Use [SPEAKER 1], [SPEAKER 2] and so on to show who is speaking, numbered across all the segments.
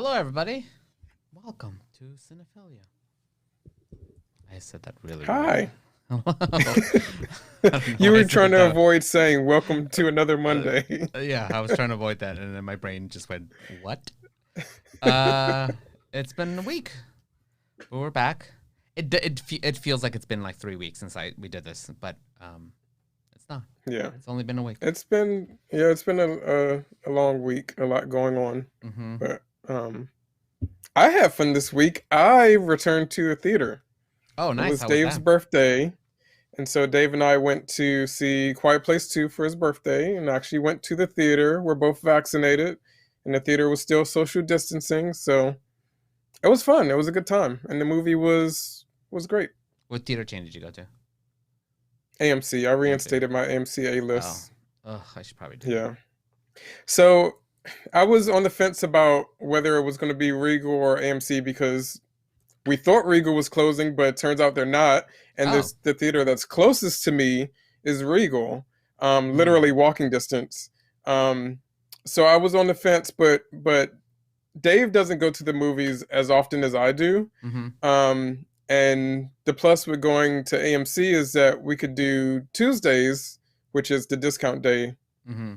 [SPEAKER 1] Hello, everybody. Welcome to Cinephilia. I said that really weird.
[SPEAKER 2] Hi.
[SPEAKER 1] Hello. I don't know
[SPEAKER 2] You
[SPEAKER 1] why I
[SPEAKER 2] were
[SPEAKER 1] said it
[SPEAKER 2] trying to
[SPEAKER 1] that way.
[SPEAKER 2] avoid saying welcome to another Monday.
[SPEAKER 1] Yeah, I was trying to avoid that, and then my brain just went, "What?" Uh, it's been a week, but we're back. It feels like it's been like 3 weeks since we did this, but it's not.
[SPEAKER 2] Yeah.
[SPEAKER 1] It's only been a week.
[SPEAKER 2] It's been a long week, a lot going on.
[SPEAKER 1] Mm-hmm.
[SPEAKER 2] But I had fun this week. I returned to a theater.
[SPEAKER 1] Oh,
[SPEAKER 2] It
[SPEAKER 1] nice.
[SPEAKER 2] was
[SPEAKER 1] How was
[SPEAKER 2] Dave's
[SPEAKER 1] that?
[SPEAKER 2] birthday. And so Dave and I went to see Quiet Place 2 for his birthday and actually went to the theater. We're both vaccinated and the theater was still social distancing. So it was fun. It was a good time. And the movie was great.
[SPEAKER 1] What theater chain did you go to?
[SPEAKER 2] AMC. I
[SPEAKER 1] AMC.
[SPEAKER 2] reinstated my AMC A
[SPEAKER 1] Oh,
[SPEAKER 2] list.
[SPEAKER 1] ugh, I should probably do that.
[SPEAKER 2] Yeah. So I was on the fence about whether it was going to be Regal or AMC because we thought Regal was closing, but it turns out they're not. And
[SPEAKER 1] Oh.
[SPEAKER 2] the theater that's closest to me is Regal,
[SPEAKER 1] Mm.
[SPEAKER 2] literally walking distance. Um, so I was on the fence, but Dave doesn't go to the movies as often as I do.
[SPEAKER 1] Mm-hmm.
[SPEAKER 2] And the plus with going to AMC is that we could do Tuesdays, which is the discount day,
[SPEAKER 1] Mm-hmm.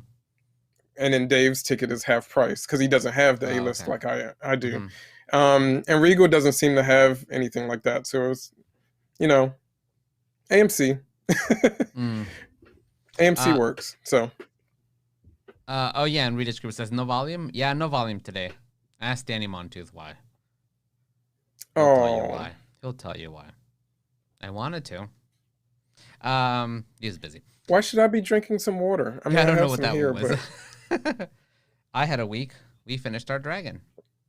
[SPEAKER 2] and then Dave's ticket is half price because he doesn't have the A
[SPEAKER 1] Oh,
[SPEAKER 2] list
[SPEAKER 1] okay.
[SPEAKER 2] like I do.
[SPEAKER 1] Mm-hmm.
[SPEAKER 2] And Regal doesn't seem to have anything like that. So it was, you know, AMC.
[SPEAKER 1] Mm.
[SPEAKER 2] AMC
[SPEAKER 1] Uh,
[SPEAKER 2] works. So
[SPEAKER 1] oh yeah, and Rita's group says no volume. Yeah, no volume today. Ask Danny Montooth why. He'll tell you
[SPEAKER 2] oh,
[SPEAKER 1] why. He'll tell you why. I wanted to. He was busy.
[SPEAKER 2] why should I be drinking some water? I mean,
[SPEAKER 1] Yeah, I
[SPEAKER 2] I
[SPEAKER 1] don't know
[SPEAKER 2] have
[SPEAKER 1] what
[SPEAKER 2] some
[SPEAKER 1] that one
[SPEAKER 2] here,
[SPEAKER 1] was.
[SPEAKER 2] but
[SPEAKER 1] I had a week. We finished our dragon.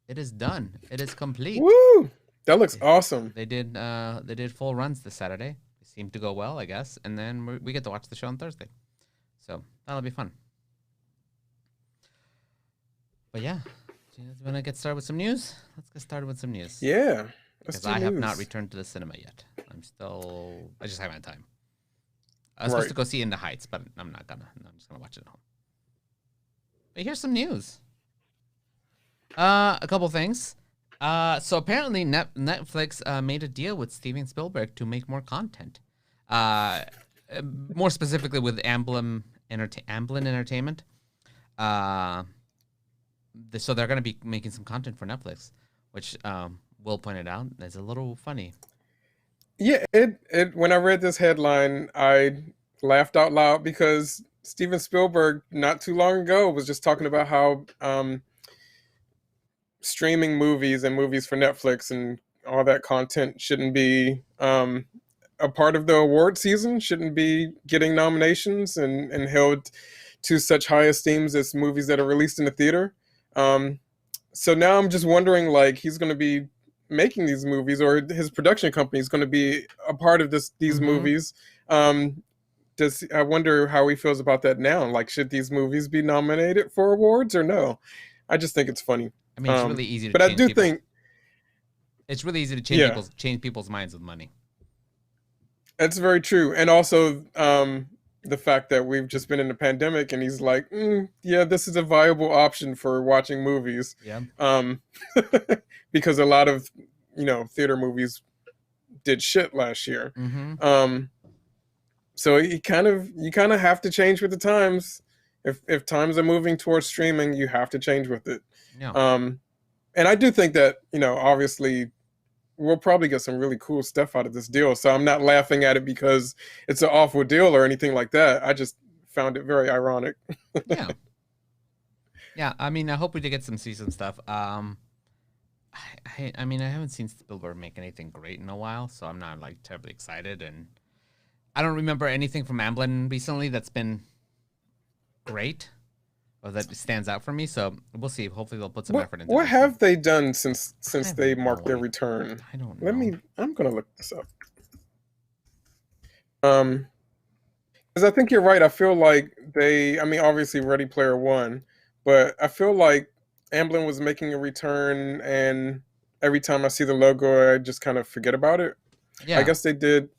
[SPEAKER 1] It is done. It is complete.
[SPEAKER 2] woo, that looks awesome.
[SPEAKER 1] They did full runs this Saturday. It seemed to go well, I guess. And then we get to watch the show on Thursday, so that'll be fun. But yeah, do you guys want to get started with some news? Let's get started with some news.
[SPEAKER 2] Yeah, let's
[SPEAKER 1] Because
[SPEAKER 2] do
[SPEAKER 1] I have not
[SPEAKER 2] news.
[SPEAKER 1] returned to the cinema yet. I just haven't had time. I was supposed
[SPEAKER 2] Right.
[SPEAKER 1] to go see In the Heights, but I'm not gonna. I'm just gonna watch it at home. But here's some news. A couple things. So apparently Netflix made a deal with Steven Spielberg to make more content. Uh, More specifically with Amblin Entertainment. Uh, so they're gonna be making some content for Netflix, which Will pointed out is a little funny.
[SPEAKER 2] Yeah, it when I read this headline, I laughed out loud because Steven Spielberg not too long ago was just talking about how streaming movies and movies for Netflix and all that content shouldn't be a part of the award season, shouldn't be getting nominations and held to such high esteems as movies that are released in the theater. Um, so now I'm just wondering, like, he's going to be making these movies, or his production company is going to be a part of these
[SPEAKER 1] Mm-hmm.
[SPEAKER 2] movies. Does I wonder how he feels about that now? Like, should these movies be nominated for awards or no? I just think it's funny.
[SPEAKER 1] I mean, it's really easy to
[SPEAKER 2] But I
[SPEAKER 1] change
[SPEAKER 2] do
[SPEAKER 1] people's.
[SPEAKER 2] think,
[SPEAKER 1] It's really easy to
[SPEAKER 2] yeah,
[SPEAKER 1] change people's minds with money.
[SPEAKER 2] that's very true. And also, the fact that we've just been in a pandemic, and he's like, yeah, this is a viable option for watching movies,
[SPEAKER 1] Yeah.
[SPEAKER 2] um, because a lot of theater movies did shit last year.
[SPEAKER 1] Mm-hmm.
[SPEAKER 2] Um, so you kind of have to change with the times. If times are moving towards streaming, you have to change with it.
[SPEAKER 1] Yeah.
[SPEAKER 2] Um, and I do think that obviously we'll probably get some really cool stuff out of this deal. So I'm not laughing at it because it's an awful deal or anything like that. I just found it very ironic.
[SPEAKER 1] Yeah. Yeah. I mean, I hope we did get some season stuff. I mean, I haven't seen Spielberg make anything great in a while, so I'm not like terribly excited, and I don't remember anything from Amblin recently that's been great or that stands out for me. So we'll see. Hopefully, they'll put some
[SPEAKER 2] What
[SPEAKER 1] effort into
[SPEAKER 2] what
[SPEAKER 1] this. And
[SPEAKER 2] have they done since
[SPEAKER 1] I have
[SPEAKER 2] they
[SPEAKER 1] no
[SPEAKER 2] marked their
[SPEAKER 1] idea.
[SPEAKER 2] return?
[SPEAKER 1] I don't
[SPEAKER 2] Let
[SPEAKER 1] know.
[SPEAKER 2] me. I'm gonna look this up. Um, because I think you're right. I feel like they. I mean, obviously, Ready Player One, but I feel like Amblin was making a return, and every time I see the logo, I just kind of forget about it. I
[SPEAKER 1] Yeah.
[SPEAKER 2] guess they did.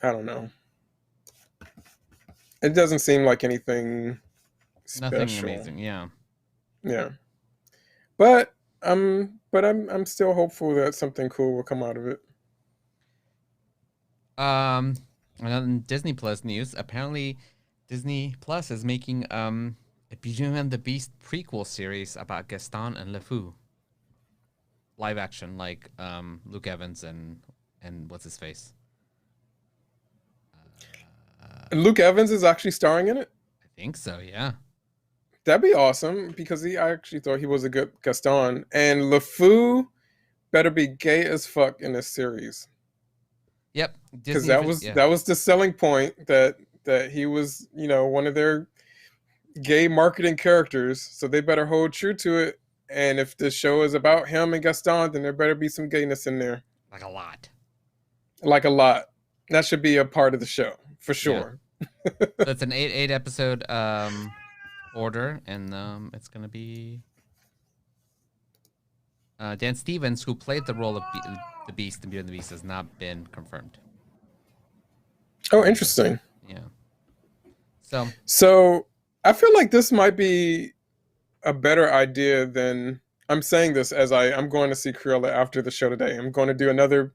[SPEAKER 2] I don't know. It doesn't seem like anything
[SPEAKER 1] Nothing
[SPEAKER 2] special.
[SPEAKER 1] amazing. Yeah.
[SPEAKER 2] Yeah. But I'm still hopeful that something cool will come out of it.
[SPEAKER 1] Um, and on Disney Plus news, apparently Disney Plus is making a Beauty and the Beast prequel series about Gaston and LeFou. Live action, like Luke Evans and what's his face?
[SPEAKER 2] And Luke Evans is actually starring in it.
[SPEAKER 1] I think so. Yeah.
[SPEAKER 2] That'd be awesome because I actually thought he was a good Gaston. And LeFou better be gay as fuck in this series
[SPEAKER 1] Yep.
[SPEAKER 2] because
[SPEAKER 1] Disney. Yeah.
[SPEAKER 2] that was the selling point that he was one of their gay marketing characters. So they better hold true to it. And if the show is about him and Gaston, then there better be some gayness in there,
[SPEAKER 1] Like a lot.
[SPEAKER 2] like a lot. That should be a part of the show for
[SPEAKER 1] Yeah.
[SPEAKER 2] sure.
[SPEAKER 1] So it's an eight episode order, and it's gonna be Dan Stevens, who played the role of the Beast in Beauty and the Beast, has not been confirmed.
[SPEAKER 2] Oh, interesting.
[SPEAKER 1] Yeah. So
[SPEAKER 2] So I feel like this might be a better idea than I'm saying this as I'm going to see Cruella after the show today. I'm going to do another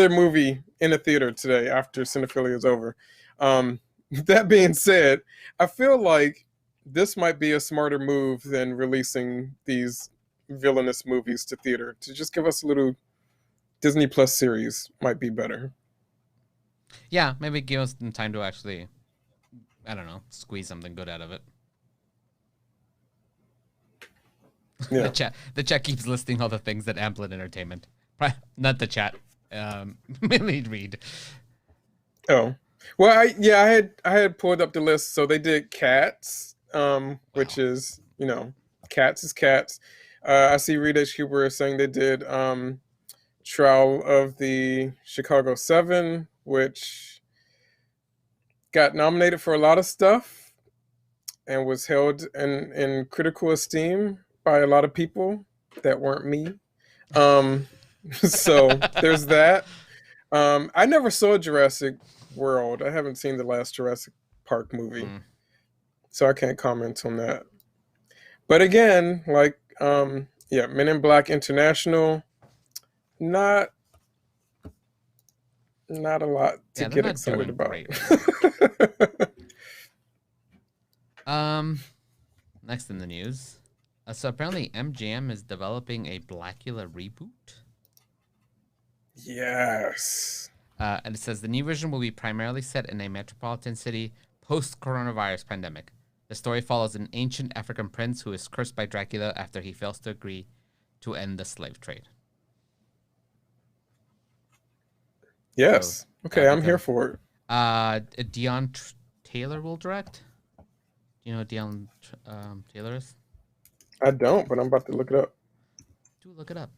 [SPEAKER 2] movie in a theater today after Cinephilia is over. That being said, I feel like this might be a smarter move than releasing these villainous movies to theater. To just give us a little Disney Plus series might be better.
[SPEAKER 1] yeah, maybe give us some time to actually, I don't know, squeeze something good out of it.
[SPEAKER 2] Yeah.
[SPEAKER 1] The chat keeps listing all the things that Amblin Entertainment, not the chat. Maybe read.
[SPEAKER 2] Oh, well, I had pulled up the list. So they did Cats, which is Cats is Cats. I see Reed H. Cooper is saying they did Trial of the Chicago 7, which got nominated for a lot of stuff and was held in critical esteem by a lot of people that weren't me. So there's that. I never saw Jurassic World. I haven't seen the last Jurassic Park movie, so I can't comment on that. But again, like, Men in Black International, not a lot to get excited about.
[SPEAKER 1] Next in the news, so apparently MGM is developing a Blackula reboot.
[SPEAKER 2] Yes.
[SPEAKER 1] And it says the new version will be primarily set in a metropolitan city post-coronavirus pandemic. The story follows an ancient African prince who is cursed by Dracula after he fails to agree to end the slave trade.
[SPEAKER 2] Yes. So, okay, I'm here for
[SPEAKER 1] it. Dion Taylor will direct. Do you know who Dion Taylor is?
[SPEAKER 2] I don't, but I'm about to look it up.
[SPEAKER 1] Do look it up.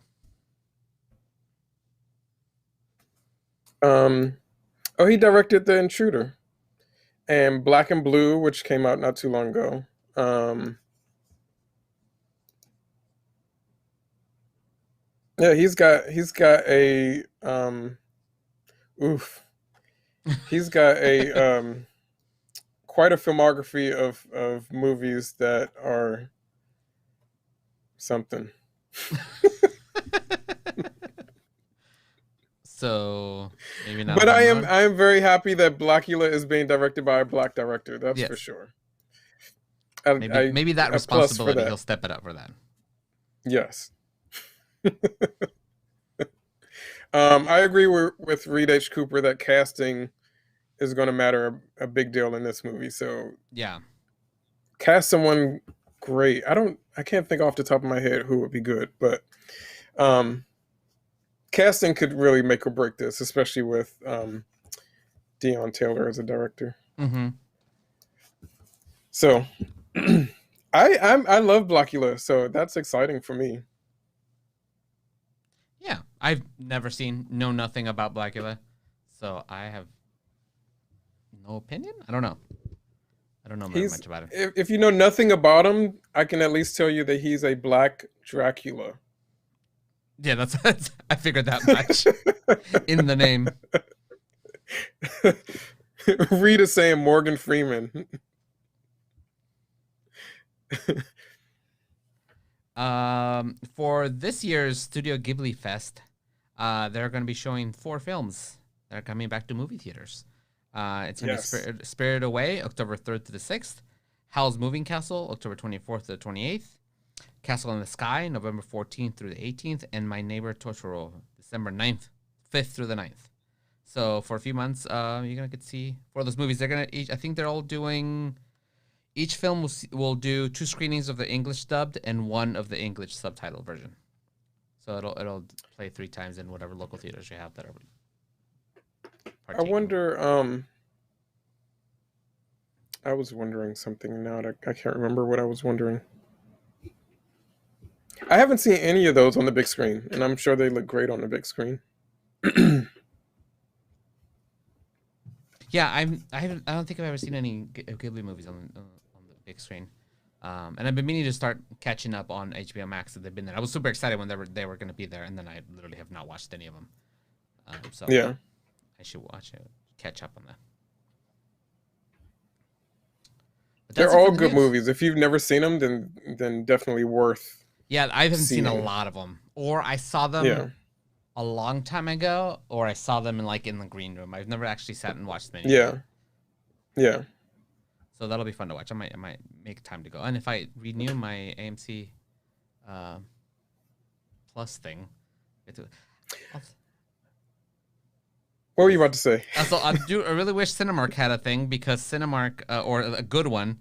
[SPEAKER 2] Oh, he directed The Intruder and Black and Blue, which came out not too long ago. Yeah, he's got a he's got a quite a filmography of movies that are something.
[SPEAKER 1] So maybe not.
[SPEAKER 2] But I am very happy that Blackula is being directed by a black director. That's for sure.
[SPEAKER 1] Maybe that responsibility he'll step it up for that.
[SPEAKER 2] Yes. I agree with Reed H. Cooper that casting is going to matter a big deal in this movie. So
[SPEAKER 1] yeah,
[SPEAKER 2] cast someone great. I can't think off the top of my head who would be good, but casting could really make or break this, especially with Dion Taylor as a director.
[SPEAKER 1] Mm-hmm.
[SPEAKER 2] So I love Blackula, so that's exciting for me.
[SPEAKER 1] Yeah, I've never know nothing about Blackula, so I have no opinion. I don't know very much about him.
[SPEAKER 2] If you know nothing about him, I can at least tell you that he's a black Dracula.
[SPEAKER 1] Yeah, that's I figured that much in the name.
[SPEAKER 2] Rita saying Morgan Freeman.
[SPEAKER 1] For this year's Studio Ghibli Fest, they're going to be showing 4 films that are coming back to movie theaters. It's going to be
[SPEAKER 2] Yes.
[SPEAKER 1] Spirited Away, October 3rd to the 6th. Howl's Moving Castle, October 24th to the 28th. Castle in the Sky, November 14th through the 18th. And My Neighbor Totoro, December 9th, 5th through the 9th. So for a few months, you're going to get to see 4 of those movies. They're going to, I think they're all doing, each film will do 2 screenings of the English dubbed and 1 of the English subtitle version. So it'll play 3 times in whatever local theaters you have that are
[SPEAKER 2] I
[SPEAKER 1] partaking.
[SPEAKER 2] wonder. I was wondering something now. I can't remember what I was wondering. I haven't seen any of those on the big screen, and I'm sure they look great on the big screen.
[SPEAKER 1] Yeah, I don't think I've ever seen any Ghibli movies on the big screen. And I've been meaning to start catching up on HBO Max that they've been there. I was super excited when they were going to be there, and then I literally have not watched any of them. So
[SPEAKER 2] Yeah,
[SPEAKER 1] I should watch it, catch up on that. But that's
[SPEAKER 2] they're
[SPEAKER 1] it
[SPEAKER 2] all
[SPEAKER 1] for the
[SPEAKER 2] good
[SPEAKER 1] news.
[SPEAKER 2] movies. If you've never seen them, then definitely worth
[SPEAKER 1] Yeah, I haven't seen a
[SPEAKER 2] seeing.
[SPEAKER 1] lot of them, or I saw
[SPEAKER 2] Yeah,
[SPEAKER 1] them a long time ago, or I saw them in the green room. I've never actually sat and watched many of them.
[SPEAKER 2] yeah, yeah.
[SPEAKER 1] So that'll be fun to watch. I might make time to go. And if I renew my AMC uh, Plus thing, get to,
[SPEAKER 2] What were you about to say?
[SPEAKER 1] also I really wish Cinemark had a thing because Cinemark or a good one,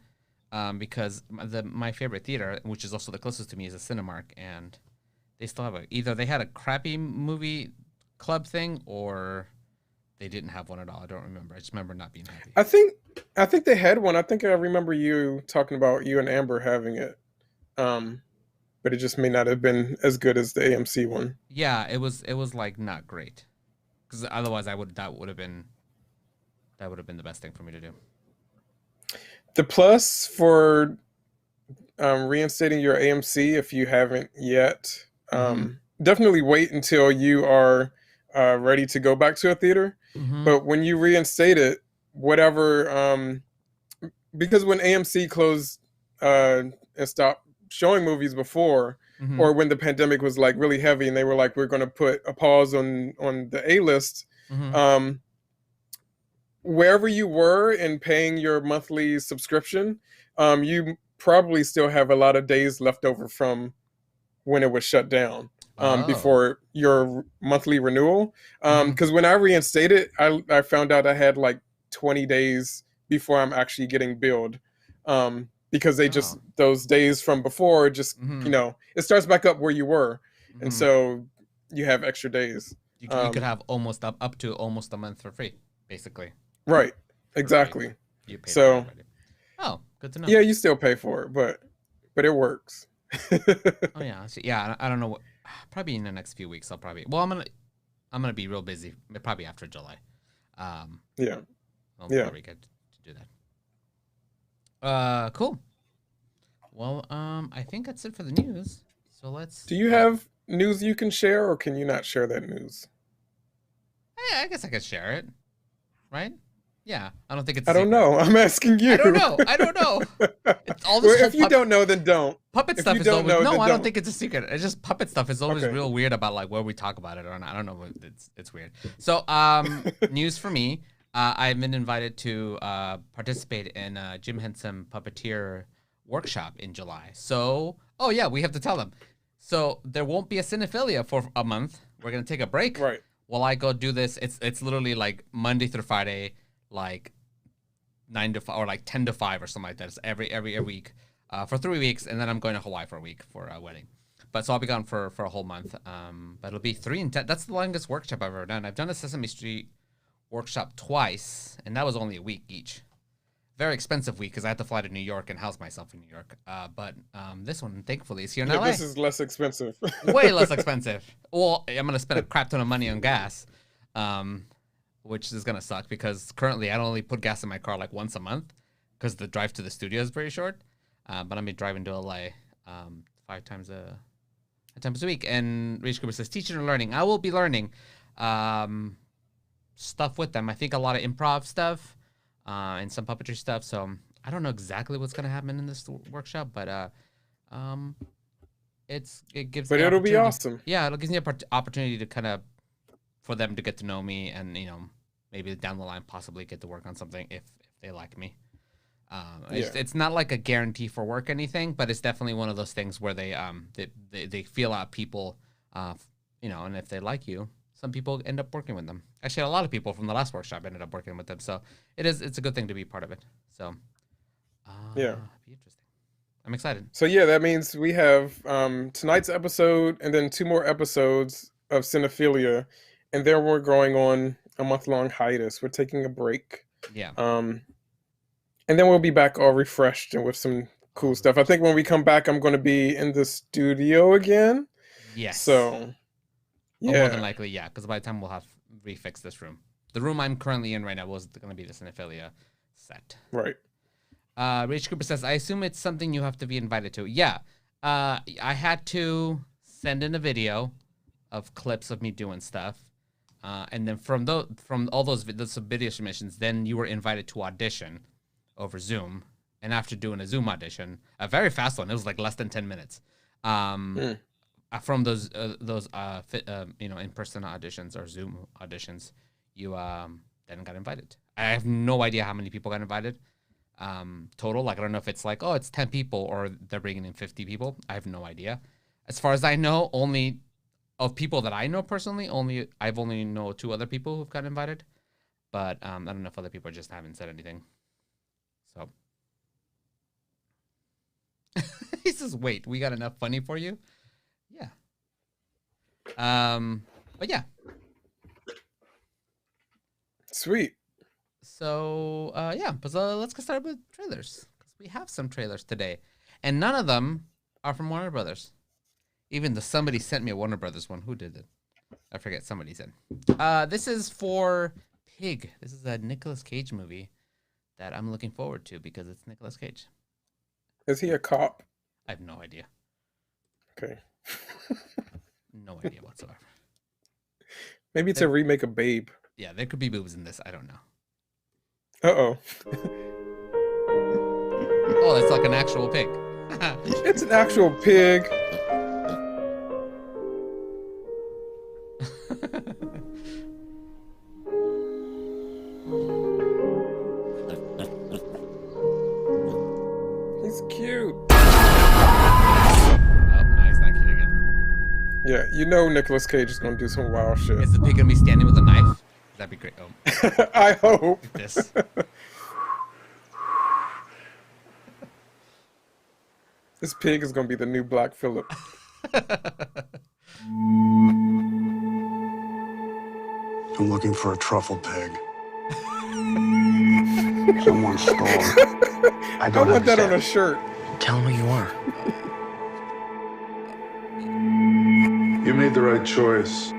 [SPEAKER 1] because my favorite theater, which is also the closest to me, is a Cinemark, and they still have either they had a crappy movie club thing or they didn't have one at all. I don't remember. I just remember not being happy.
[SPEAKER 2] I think they had one. I think I remember you talking about you and Amber having it. Um, but it just may not have been as good as the AMC one.
[SPEAKER 1] Yeah, it was like not great. Because otherwise, that would have been the best thing for me to do.
[SPEAKER 2] The plus for reinstating your AMC, if you haven't yet,
[SPEAKER 1] Mm-hmm.
[SPEAKER 2] definitely wait until you are ready to go back to a theater.
[SPEAKER 1] Mm-hmm.
[SPEAKER 2] But when you reinstate it, whatever, because when AMC closed and stopped showing movies before,
[SPEAKER 1] Mm-hmm.
[SPEAKER 2] or when the pandemic was like really heavy, and they were like, "We're going to put a pause on the A list."
[SPEAKER 1] Mm-hmm.
[SPEAKER 2] Um, Wherever you were in paying your monthly subscription, you probably still have a lot of days left over from when it was shut down,
[SPEAKER 1] Oh.
[SPEAKER 2] before your monthly renewal.
[SPEAKER 1] Mm-hmm.
[SPEAKER 2] Because when I reinstated, I found out I had like 20 days before I'm actually getting billed. Because they just,
[SPEAKER 1] Oh.
[SPEAKER 2] those days from before, just,
[SPEAKER 1] Mm-hmm.
[SPEAKER 2] it starts back up where you were. And
[SPEAKER 1] Mm-hmm.
[SPEAKER 2] so you have extra days.
[SPEAKER 1] You could have almost up to almost a month for free, basically,
[SPEAKER 2] Right.
[SPEAKER 1] if
[SPEAKER 2] Exactly.
[SPEAKER 1] you paid for it
[SPEAKER 2] So
[SPEAKER 1] already. Oh, good to know.
[SPEAKER 2] yeah, you still pay for it, but it works.
[SPEAKER 1] Oh yeah, yeah. I don't know what. Probably in the next few weeks, I'll probably. Well, I'm gonna be real busy. Probably after July. Um,
[SPEAKER 2] Yeah.
[SPEAKER 1] I'll
[SPEAKER 2] Yeah.
[SPEAKER 1] probably get to do that. Cool. Well, I think that's it for the news. So let's.
[SPEAKER 2] Do you have news you can share, or can you not share that news?
[SPEAKER 1] I guess I could share it, right? Yeah, I don't think it's a
[SPEAKER 2] I don't
[SPEAKER 1] secret.
[SPEAKER 2] know. I'm asking you.
[SPEAKER 1] I don't know. I don't know. It's all
[SPEAKER 2] Well,
[SPEAKER 1] this whole
[SPEAKER 2] if you don't know, then don't.
[SPEAKER 1] puppet
[SPEAKER 2] If
[SPEAKER 1] stuff
[SPEAKER 2] you
[SPEAKER 1] is
[SPEAKER 2] don't
[SPEAKER 1] always
[SPEAKER 2] know,
[SPEAKER 1] no.
[SPEAKER 2] then
[SPEAKER 1] I don't
[SPEAKER 2] don't.
[SPEAKER 1] think it's a secret. It's just puppet stuff is always
[SPEAKER 2] Okay.
[SPEAKER 1] real weird about like where we talk about it or not. I don't know. It's weird. So news for me. I've been invited to participate in Jim Henson Puppeteer workshop in July. So oh yeah, we have to tell them. So there won't be a Cinephilia for a month. We're gonna take a break.
[SPEAKER 2] Right.
[SPEAKER 1] While I go do this. It's literally like Monday through Friday, like 9 to 5 or like 10 to 5 or something like that. It's every week for 3 weeks, and then I'm going to Hawaii for a week for a wedding. But so I'll be gone for a whole month. But it'll be 3 and 10. That's the longest workshop I've ever done. I've done a Sesame Street workshop twice, and that was only a week each. Very expensive week because I had to fly to New York and house myself in New York. But this one, thankfully, is here in
[SPEAKER 2] Yeah,
[SPEAKER 1] LA.
[SPEAKER 2] this is less expensive.
[SPEAKER 1] Way less expensive. Well, I'm gonna spend a crap ton of money on gas, which is gonna suck because currently I only put gas in my car like once a month because the drive to the studio is very short. But I'm be driving to LA 5 times a week. And Rich Cooper says teaching and learning. I will be learning stuff with them. I think a lot of improv stuff and some puppetry stuff. So I don't know exactly what's gonna happen in this workshop, but it gives
[SPEAKER 2] But
[SPEAKER 1] me
[SPEAKER 2] it'll be
[SPEAKER 1] opportunity.
[SPEAKER 2] awesome.
[SPEAKER 1] Yeah, it gives me an opportunity to kind of for them to get to know me, and maybe down the line possibly get to work on something if they like me. It's not like a guarantee for work or anything, but it's definitely one of those things where they feel out people, and if they like you, some people end up working with them. Actually, a lot of people from the last workshop ended up working with them, so it's a good thing to be part of it. So,
[SPEAKER 2] Yeah.
[SPEAKER 1] be interesting. I'm excited.
[SPEAKER 2] So yeah, that means we have tonight's episode and then 2 more episodes of Cinephilia, and then we're going on a month-long hiatus. We're taking a break.
[SPEAKER 1] Yeah.
[SPEAKER 2] And then we'll be back all refreshed and with some cool stuff. I think when we come back, I'm going to be in the studio again.
[SPEAKER 1] Yes.
[SPEAKER 2] So, yeah.
[SPEAKER 1] More than likely, yeah, because by the time we'll have refixed this room. The room I'm currently in right now was going to be the Cinephilia set.
[SPEAKER 2] Right.
[SPEAKER 1] Rich Cooper says, I assume it's something you have to be invited to. Yeah. I had to send in a video of clips of me doing stuff. And then from all those video submissions, then you were invited to audition over Zoom. And after doing a Zoom audition, a very fast one, it was like less than 10 minutes. From those in-person auditions or Zoom auditions, you then got invited. I have no idea how many people got invited total. Like, I don't know if it's like, oh, it's 10 people or they're bringing in 50 people. I have no idea. As far as I know, only of people that I know personally, I've only know 2 other people who've got invited. But I don't know if other people just haven't said anything. So he says, wait, we got enough funny for you? Yeah. But yeah.
[SPEAKER 2] Sweet.
[SPEAKER 1] So yeah, but let's get started with trailers, because we have some trailers today, and none of them are from Warner Brothers. Even though somebody sent me a Warner Brothers one. Who did it? I forget. Somebody said. This is for Pig. This is a Nicolas Cage movie that I'm looking forward to because it's Nicolas Cage.
[SPEAKER 2] Is he a cop?
[SPEAKER 1] I have no idea.
[SPEAKER 2] Okay.
[SPEAKER 1] No idea whatsoever.
[SPEAKER 2] Maybe it's a remake of Babe.
[SPEAKER 1] Yeah, there could be boobs in this. I don't know.
[SPEAKER 2] Uh-oh.
[SPEAKER 1] Oh, it's like an actual pig.
[SPEAKER 2] It's an actual pig. He's cute.
[SPEAKER 1] Oh, no, he's not cute again.
[SPEAKER 2] Yeah, you know Nicolas Cage is going to do some wild shit.
[SPEAKER 1] Is the pig going to be standing with a knife? That'd be great. Oh.
[SPEAKER 2] I hope.
[SPEAKER 1] This.
[SPEAKER 2] This pig is going to be the new Black Phillip.
[SPEAKER 3] I'm looking for a truffle pig. Someone stole it. I
[SPEAKER 2] I
[SPEAKER 3] don't
[SPEAKER 2] want that on
[SPEAKER 3] understand.
[SPEAKER 2] a shirt.
[SPEAKER 4] Tell him who you are.
[SPEAKER 5] You made the right choice,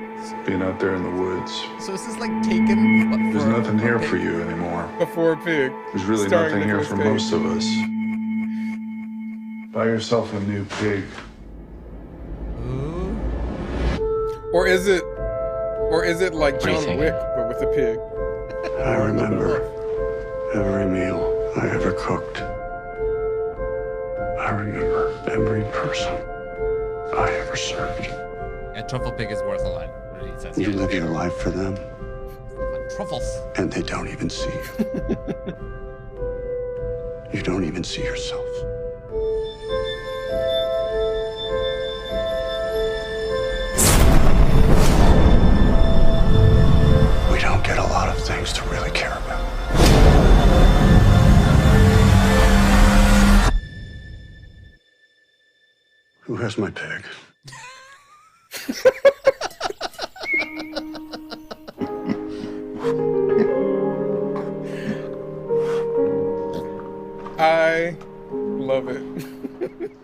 [SPEAKER 5] being out there in the woods.
[SPEAKER 1] So is this like taken?
[SPEAKER 5] There's nothing here for you anymore.
[SPEAKER 2] Before a pig.
[SPEAKER 5] There's really
[SPEAKER 2] Starring
[SPEAKER 5] nothing here
[SPEAKER 2] Nicolas
[SPEAKER 5] for
[SPEAKER 2] Cage.
[SPEAKER 5] most of us. Buy yourself a new pig.
[SPEAKER 1] Ooh.
[SPEAKER 2] Or is it like
[SPEAKER 4] do you
[SPEAKER 2] John
[SPEAKER 4] think?
[SPEAKER 2] Wick, but with a pig?
[SPEAKER 3] I remember every meal I ever cooked. I remember every person I ever served.
[SPEAKER 1] Yeah, truffle pig is worth a lot. It says
[SPEAKER 3] You
[SPEAKER 1] here.
[SPEAKER 3] live your life for them,
[SPEAKER 1] Truffles.
[SPEAKER 3] and they don't even see you. You don't even see yourself. We don't get a lot of things to really care about. Who has my pig?
[SPEAKER 2] I love it.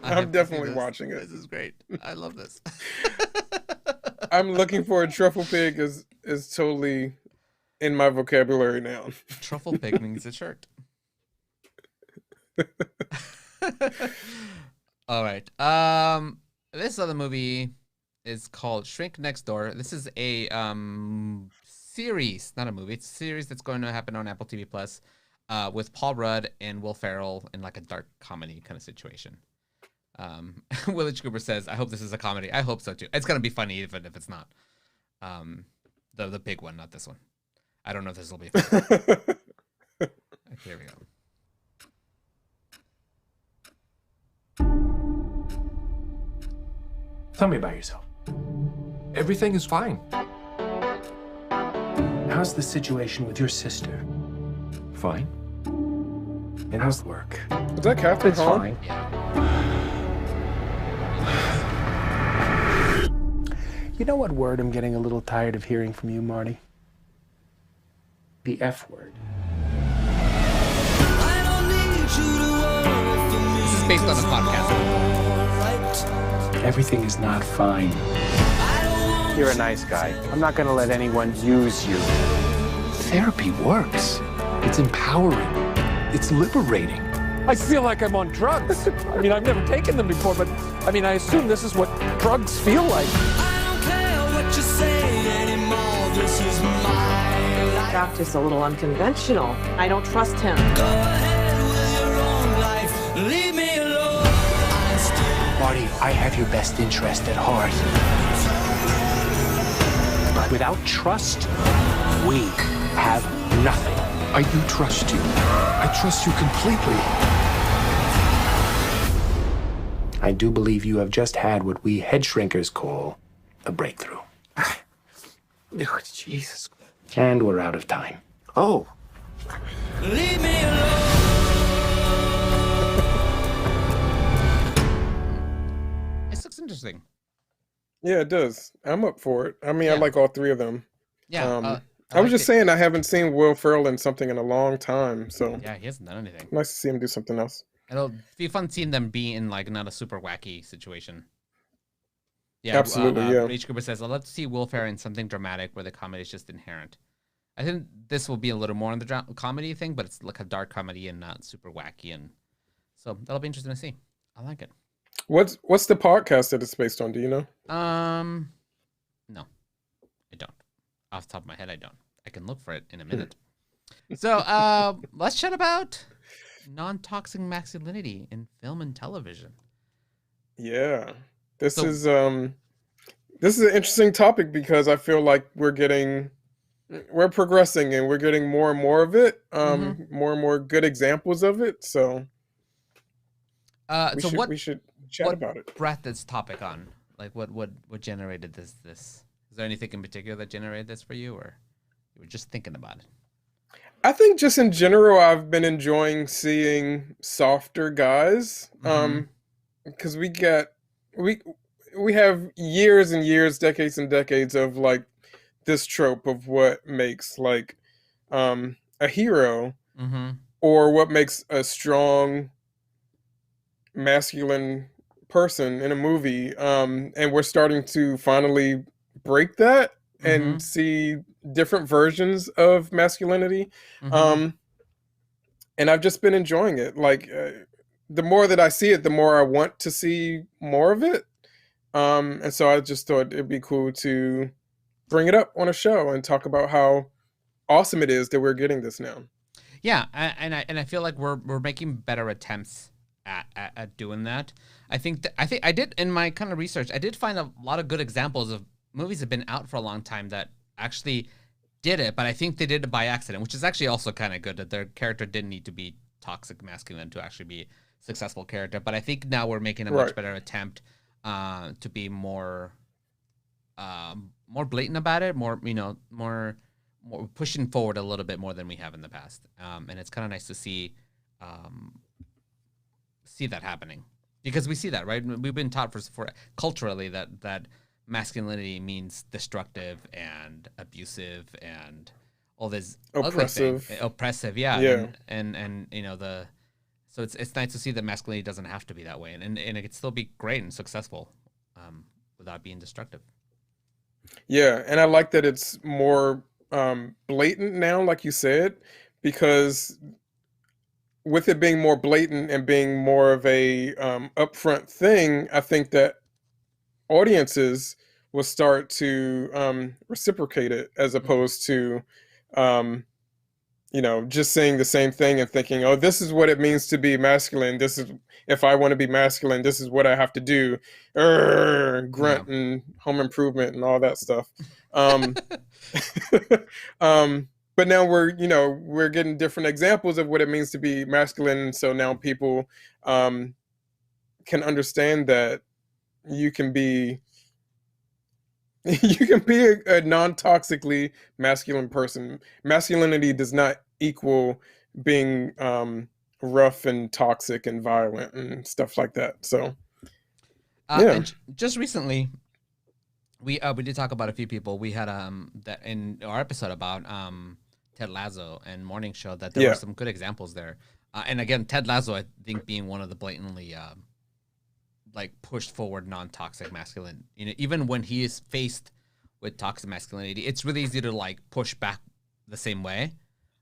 [SPEAKER 1] I have
[SPEAKER 2] I'm
[SPEAKER 1] to see
[SPEAKER 2] definitely
[SPEAKER 1] this.
[SPEAKER 2] watching it.
[SPEAKER 1] This is great. I love this.
[SPEAKER 2] I'm looking for a truffle pig is totally in my vocabulary now.
[SPEAKER 1] Truffle pig means a shirt. All right. This other movie is called Shrink Next Door. This is a series, not a movie. It's a series that's going to happen on Apple TV Plus, with Paul Rudd and Will Ferrell in like a dark comedy kind of situation. Willage Cooper says, "I hope this is a comedy." I hope so too. It's gonna be funny even if it's not. The big one, not this one. I don't know if this will be funny. Okay, here we go.
[SPEAKER 4] Tell me about yourself.
[SPEAKER 6] Everything is fine.
[SPEAKER 4] How's the situation with your sister?
[SPEAKER 6] Fine.
[SPEAKER 4] And how's the work?
[SPEAKER 2] Is that Catherine
[SPEAKER 4] It's
[SPEAKER 2] Hahn?
[SPEAKER 4] fine. You know what word I'm getting a little tired of hearing from you, Marty? The F word.
[SPEAKER 1] This is based on a podcast.
[SPEAKER 4] Everything is not fine. You're a nice guy. I'm not gonna let anyone use you. Therapy works.
[SPEAKER 6] It's empowering. It's liberating. I feel like I'm on drugs. I mean, I've never taken them before, but I mean, I assume this is what drugs feel like.
[SPEAKER 7] Doctor's a little unconventional. I don't trust him.
[SPEAKER 4] Marty, I have your best interest at heart. But without trust, we have nothing.
[SPEAKER 6] I do trust you. I trust you completely.
[SPEAKER 4] I do believe you have just had what we head shrinkers call a breakthrough.
[SPEAKER 6] Oh, Jesus.
[SPEAKER 4] And we're out of time.
[SPEAKER 6] Oh.
[SPEAKER 1] This looks interesting.
[SPEAKER 2] Yeah, it does. I'm up for it. I mean, I
[SPEAKER 1] Yeah.
[SPEAKER 2] like all three of them.
[SPEAKER 1] Yeah.
[SPEAKER 2] I was
[SPEAKER 1] like
[SPEAKER 2] just
[SPEAKER 1] it.
[SPEAKER 2] saying I haven't seen Will Ferrell in something in a long time, so
[SPEAKER 1] Yeah, he hasn't done anything.
[SPEAKER 2] nice to see him do something else.
[SPEAKER 1] It'll be fun seeing them be in like not a super wacky situation. Yeah,
[SPEAKER 2] Absolutely, yeah.
[SPEAKER 1] H. Cooper says, "I'd love to see Will Ferrell in something dramatic where the comedy is just inherent." I think this will be a little more on the comedy thing, but it's like a dark comedy and not super wacky, and so that'll be interesting to see. I like it.
[SPEAKER 2] What's the podcast that it's based on? Do you know?
[SPEAKER 1] No, I don't. Off the top of my head, I don't. I can look for it in a minute. So, let's chat about non-toxic masculinity in film and television.
[SPEAKER 2] Yeah, this
[SPEAKER 1] So-
[SPEAKER 2] is an interesting topic because I feel like we're progressing and we're getting more and more of it, more and more good examples of it. So we should chat
[SPEAKER 1] what
[SPEAKER 2] about it.
[SPEAKER 1] brought this topic on? Like, what generated this? Is there anything in particular that generated this for you, or you were just thinking about it?
[SPEAKER 2] I think just in general, I've been enjoying seeing softer guys, because we have years and years, decades and decades of like this trope of what makes like a hero, or what makes a strong masculine person in a movie, and we're starting to finally break that and see different versions of masculinity. And I've just been enjoying it. Like the more that I see it, the more I want to see more of it. And so I just thought it'd be cool to bring it up on a show and talk about how awesome it is that we're getting this now.
[SPEAKER 1] Yeah, and I feel like we're making better attempts at doing that. I think I did in my kind of research. I did find a lot of good examples of movies that have been out for a long time that actually did it, but I think they did it by accident, which is actually also kind of good that their character didn't need to be toxic masculine to actually be a successful character. But I think now we're making a much better attempt to be more blatant about it, more pushing forward a little bit more than we have in the past. And it's kind of nice to see that happening, because we see that, right? We've been taught for culturally that masculinity means destructive and abusive and all this oppressive, yeah. And you know, so it's nice to see that masculinity doesn't have to be that way, and it can still be great and successful without being destructive.
[SPEAKER 2] Yeah, and I like that it's more blatant now, like you said, because with it being more blatant and being more of a upfront thing, I think that audiences will start to reciprocate it, as opposed to just saying the same thing and thinking, oh, this is what it means to be masculine. This is, if I want to be masculine, this is what I have to do. Grunt and home improvement and all that stuff. But now we're getting different examples of what it means to be masculine. So now people can understand that you can be a non-toxically masculine person. Masculinity does not equal being rough and toxic and violent and stuff like that. So
[SPEAKER 1] and just recently we did talk about a few people. We had that in our episode about Ted Lasso and Morning Show, that there were some good examples there. And again, Ted Lasso, I think, being one of the blatantly like pushed forward non-toxic masculine. Even when he is faced with toxic masculinity, it's really easy to like push back the same way.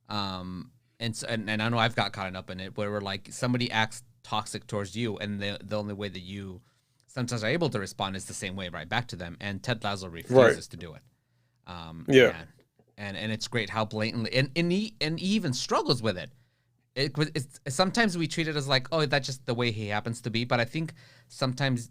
[SPEAKER 1] And I know I've got caught up in it, where we're like, somebody acts toxic towards you, and the only way that you sometimes are able to respond is the same way right back to them. And Ted Lasso refuses to do it. And it's great how blatantly and he even struggles with it. It's sometimes we treat it as like, oh, that's just the way he happens to be. But I think sometimes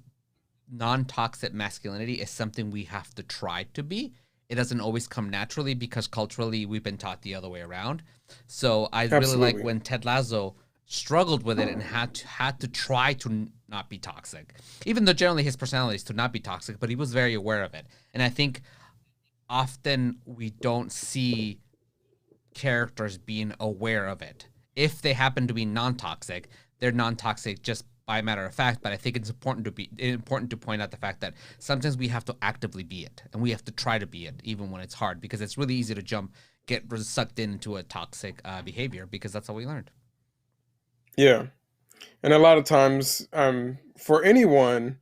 [SPEAKER 1] non-toxic masculinity is something we have to try to be. It doesn't always come naturally because culturally we've been taught the other way around. So I really like when Ted Lasso struggled with it and had to try to not be toxic, even though generally his personality is to not be toxic, but he was very aware of it. And I think often we don't see characters being aware of it. If they happen to be non-toxic, they're non-toxic just by a matter of fact. But I think it's important to point out the fact that sometimes we have to actively be it, and we have to try to be it, even when it's hard, because it's really easy to get sucked into a toxic behavior, because that's how we learned.
[SPEAKER 2] Yeah, and a lot of times, for anyone,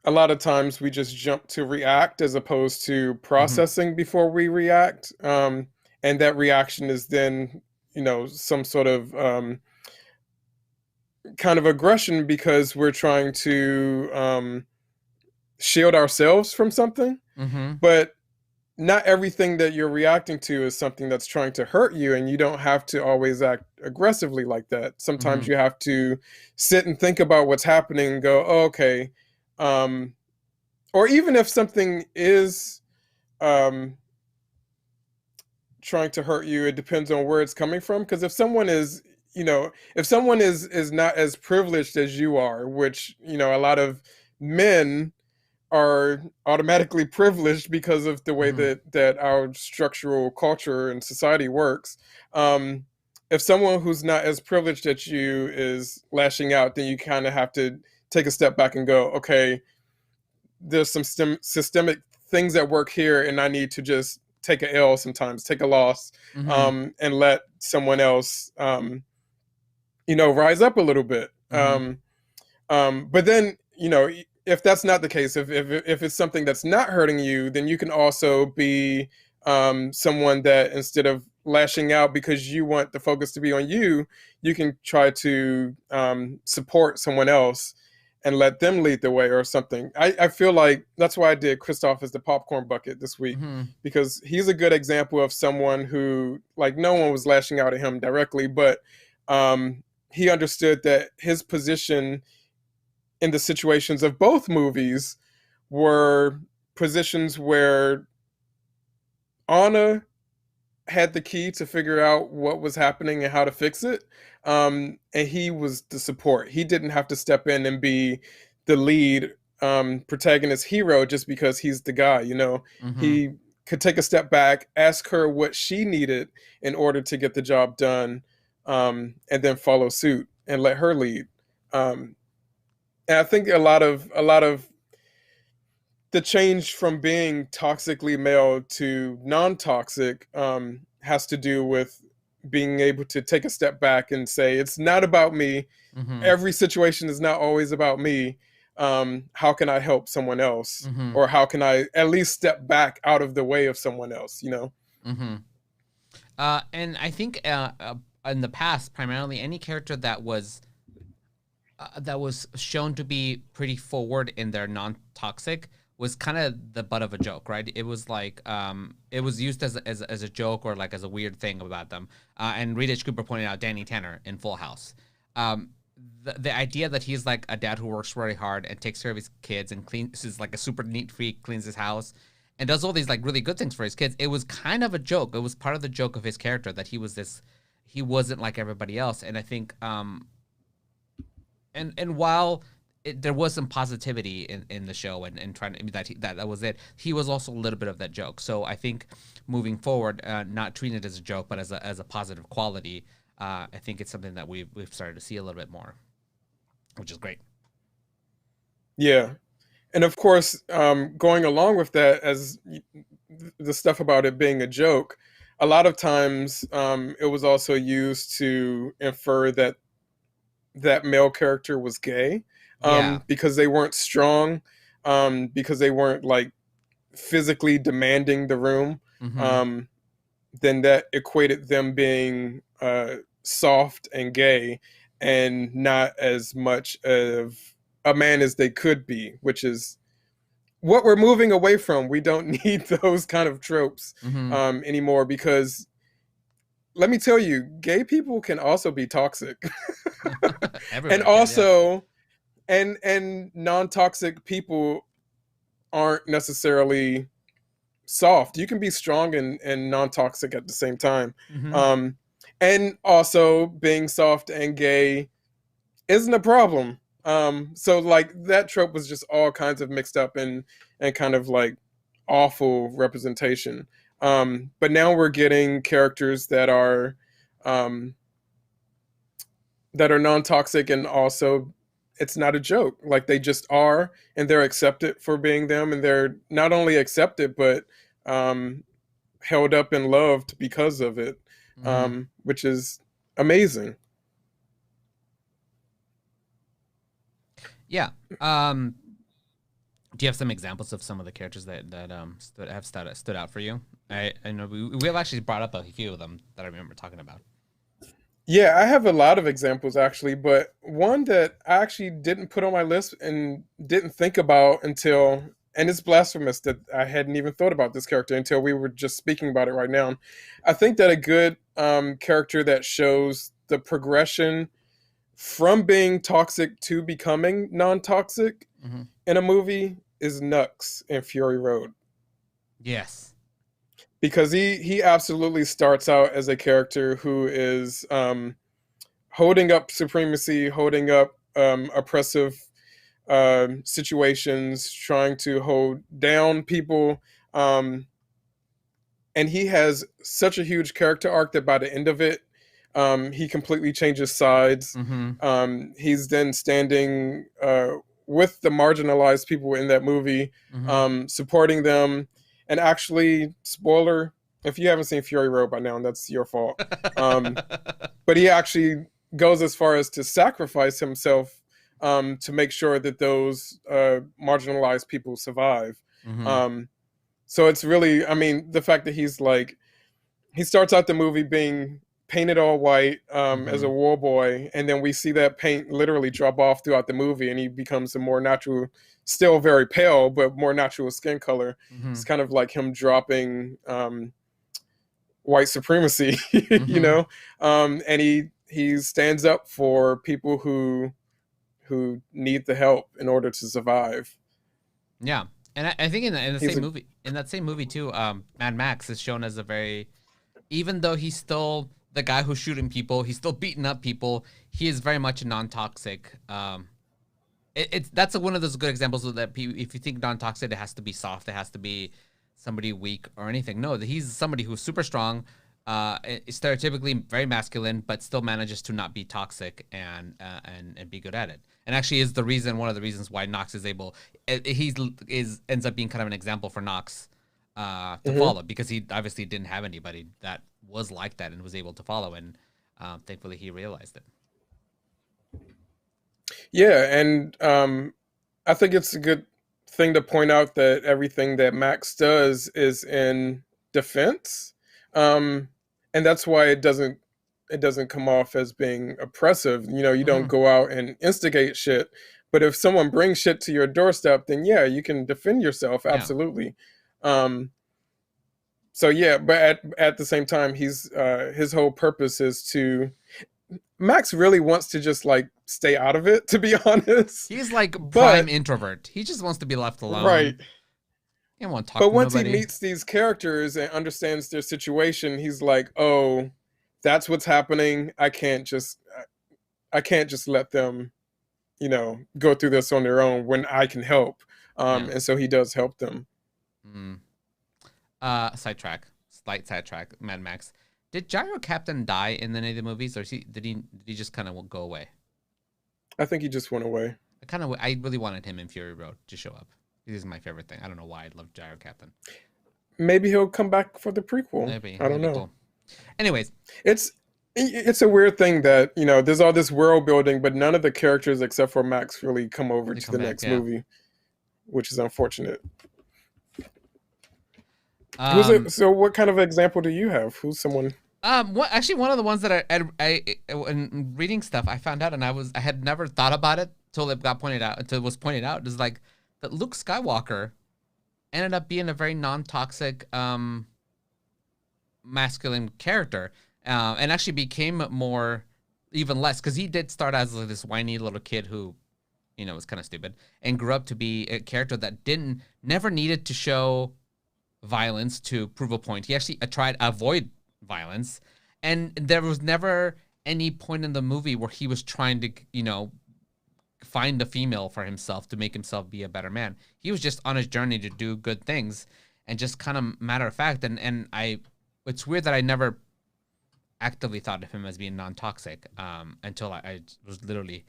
[SPEAKER 2] a lot of times we just jump to react as opposed to processing before we react, and that reaction is then some sort of kind of aggression, because we're trying to shield ourselves from something. But not everything that you're reacting to is something that's trying to hurt you, and you don't have to always act aggressively like that. Sometimes you have to sit and think about what's happening and go, oh, okay. Or even if something is trying to hurt you, it depends on where it's coming from. Because if someone is not as privileged as you are, which a lot of men are automatically privileged because of the way that our structural culture and society works. If someone who's not as privileged as you is lashing out, then you kind of have to take a step back and go, okay, there's some systemic things at work here, and I need to just take a L sometimes, take a loss, and let someone else, rise up a little bit. But then, if that's not the case, if it's something that's not hurting you, then you can also be someone that, instead of lashing out because you want the focus to be on you, you can try to support someone else and let them lead the way or something. I feel like that's why I did Christoph as the popcorn bucket this week, because he's a good example of someone who, like, no one was lashing out at him directly, but he understood that his position in the situations of both movies were positions where Anna had the key to figure out what was happening and how to fix it. And he was the support. He didn't have to step in and be the lead protagonist hero just because he's the guy, He could take a step back, ask her what she needed in order to get the job done, and then follow suit and let her lead. And I think a lot of the change from being toxically male to non-toxic has to do with being able to take a step back and say, it's not about me. Every situation is not always about me. How can I help someone else? Or how can I at least step back out of the way of someone else,
[SPEAKER 1] And I think in the past, primarily any character that was shown to be pretty forward in their non-toxic was kind of the butt of a joke, right? It was like it was used as a joke or like as a weird thing about them. And Reed H. Cooper pointed out Danny Tanner in Full House. The idea that he's like a dad who works very hard and takes care of his kids and cleans, is like a super neat freak, cleans his house and does all these like really good things for his kids. It was kind of a joke. It was part of the joke of his character that he wasn't like everybody else. And I think and while there was some positivity in the show and trying to, that was it, he was also a little bit of that joke. So I think moving forward, not treating it as a joke but as a positive quality, I think it's something that we've started to see a little bit more, which is great.
[SPEAKER 2] Yeah. And of course, going along with that, as the stuff about it being a joke, a lot of times it was also used to infer that male character was gay, because they weren't strong, because they weren't like physically demanding the room. Then that equated them being soft and gay and not as much of a man as they could be, which is what we're moving away from. We don't need those kind of tropes anymore, because let me tell you, gay people can also be toxic. And also, and non-toxic people aren't necessarily soft. You can be strong and non-toxic at the same time. And also being soft and gay isn't a problem. So like that trope was just all kinds of mixed up and kind of like awful representation. But now we're getting characters that are non-toxic, and also it's not a joke. Like they just are, and they're accepted for being them, and they're not only accepted but held up and loved because of it, which is amazing.
[SPEAKER 1] Yeah. Do you have some examples of some of the characters that have stood out for you? I know we have actually brought up a few of them that I remember talking about.
[SPEAKER 2] Yeah, I have a lot of examples actually, but one that I actually didn't put on my list and didn't think about until, and it's blasphemous that I hadn't even thought about this character until we were just speaking about it right now. I think that a good character that shows the progression from being toxic to becoming non-toxic in a movie is Nux in Fury Road.
[SPEAKER 1] Yes.
[SPEAKER 2] Because he absolutely starts out as a character who is holding up supremacy, holding up oppressive situations, trying to hold down people. And he has such a huge character arc that by the end of it, he completely changes sides. He's then standing with the marginalized people in that movie, supporting them. And actually, spoiler, if you haven't seen Fury Road by now, that's your fault. But he actually goes as far as to sacrifice himself to make sure that those marginalized people survive. So it's really, I mean, the fact that he's like, he starts out the movie being painted all white as a war boy, and then we see that paint literally drop off throughout the movie, and he becomes a more natural, still very pale, but more natural skin color. It's kind of like him dropping white supremacy, you know? And he stands up for people who need the help in order to survive.
[SPEAKER 1] Yeah. And I think in that same movie too, Mad Max is shown as a very, even though he's still the guy who's shooting people, he's still beating up people, he is very much a non-toxic. That's one of those good examples of that. If you think non-toxic, it has to be soft, it has to be somebody weak or anything. No, he's somebody who's super strong, stereotypically very masculine, but still manages to not be toxic and be good at it. And actually is one of the reasons why Nox is able. Ends up being kind of an example for Nox to follow, because he obviously didn't have anybody that was like that and was able to follow, and thankfully he realized it.
[SPEAKER 2] Yeah, and I think it's a good thing to point out that everything that Max does is in defense, and that's why it doesn't come off as being oppressive. You know, you don't go out and instigate shit, But if someone brings shit to your doorstep, then yeah, you can defend yourself.
[SPEAKER 1] Yeah.
[SPEAKER 2] Absolutely. So yeah, but at the same time, his whole purpose is to. Max really wants to just like stay out of it, to be honest.
[SPEAKER 1] He's like prime introvert. He just wants to be left alone.
[SPEAKER 2] Right.
[SPEAKER 1] He don't want to talk
[SPEAKER 2] But
[SPEAKER 1] to
[SPEAKER 2] once
[SPEAKER 1] nobody.
[SPEAKER 2] he meets these characters and understands their situation, he's like, "Oh, that's what's happening. I can't just let them, go through this on their own when I can help." And so he does help them.
[SPEAKER 1] Slight sidetrack. Mad Max. Did Gyro Captain die in any of the movies, or did he just kind of go away?
[SPEAKER 2] I think he just went away.
[SPEAKER 1] I really wanted him in Fury Road to show up. This is my favorite thing. I don't know why I love Gyro Captain.
[SPEAKER 2] Maybe he'll come back for the prequel.
[SPEAKER 1] Maybe.
[SPEAKER 2] I don't know.
[SPEAKER 1] Cool. Anyways,
[SPEAKER 2] it's a weird thing that there's all this world building, but none of the characters except for Max really come over to the next movie, which is unfortunate. So what kind of example do you have? Who's someone?
[SPEAKER 1] Actually, one of the ones that I in reading stuff I found out, and I had never thought about it until it was pointed out, is like that Luke Skywalker ended up being a very non-toxic masculine character, and actually became even less, because he did start as like this whiny little kid who, was kind of stupid, and grew up to be a character that never needed to show violence to prove a point. He actually tried to avoid violence, and there was never any point in the movie where he was trying to find a female for himself to make himself be a better man. He was just on his journey to do good things, and just kind of matter of fact. And it's weird that I never actively thought of him as being non-toxic until I was literally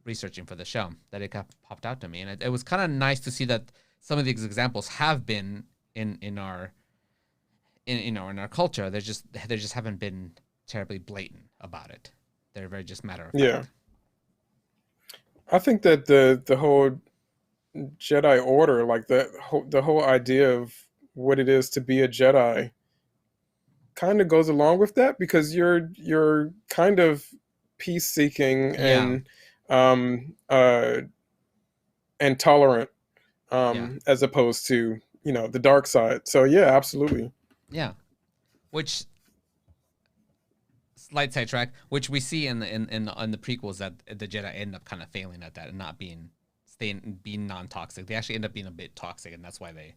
[SPEAKER 1] researching for the show, that it popped out to me. And it was kind of nice to see that some of these examples have been in our culture. They just haven't been terribly blatant about it. They're very just matter of fact.
[SPEAKER 2] Yeah. I think that the whole Jedi Order, like the whole idea of what it is to be a Jedi, kind of goes along with that, because you're kind of peace seeking and tolerant, as opposed to the dark side. So yeah, absolutely.
[SPEAKER 1] Yeah, which slight sidetrack, which we see in the prequels, that the Jedi end up kind of failing at that and not being non-toxic. They actually end up being a bit toxic, and that's why they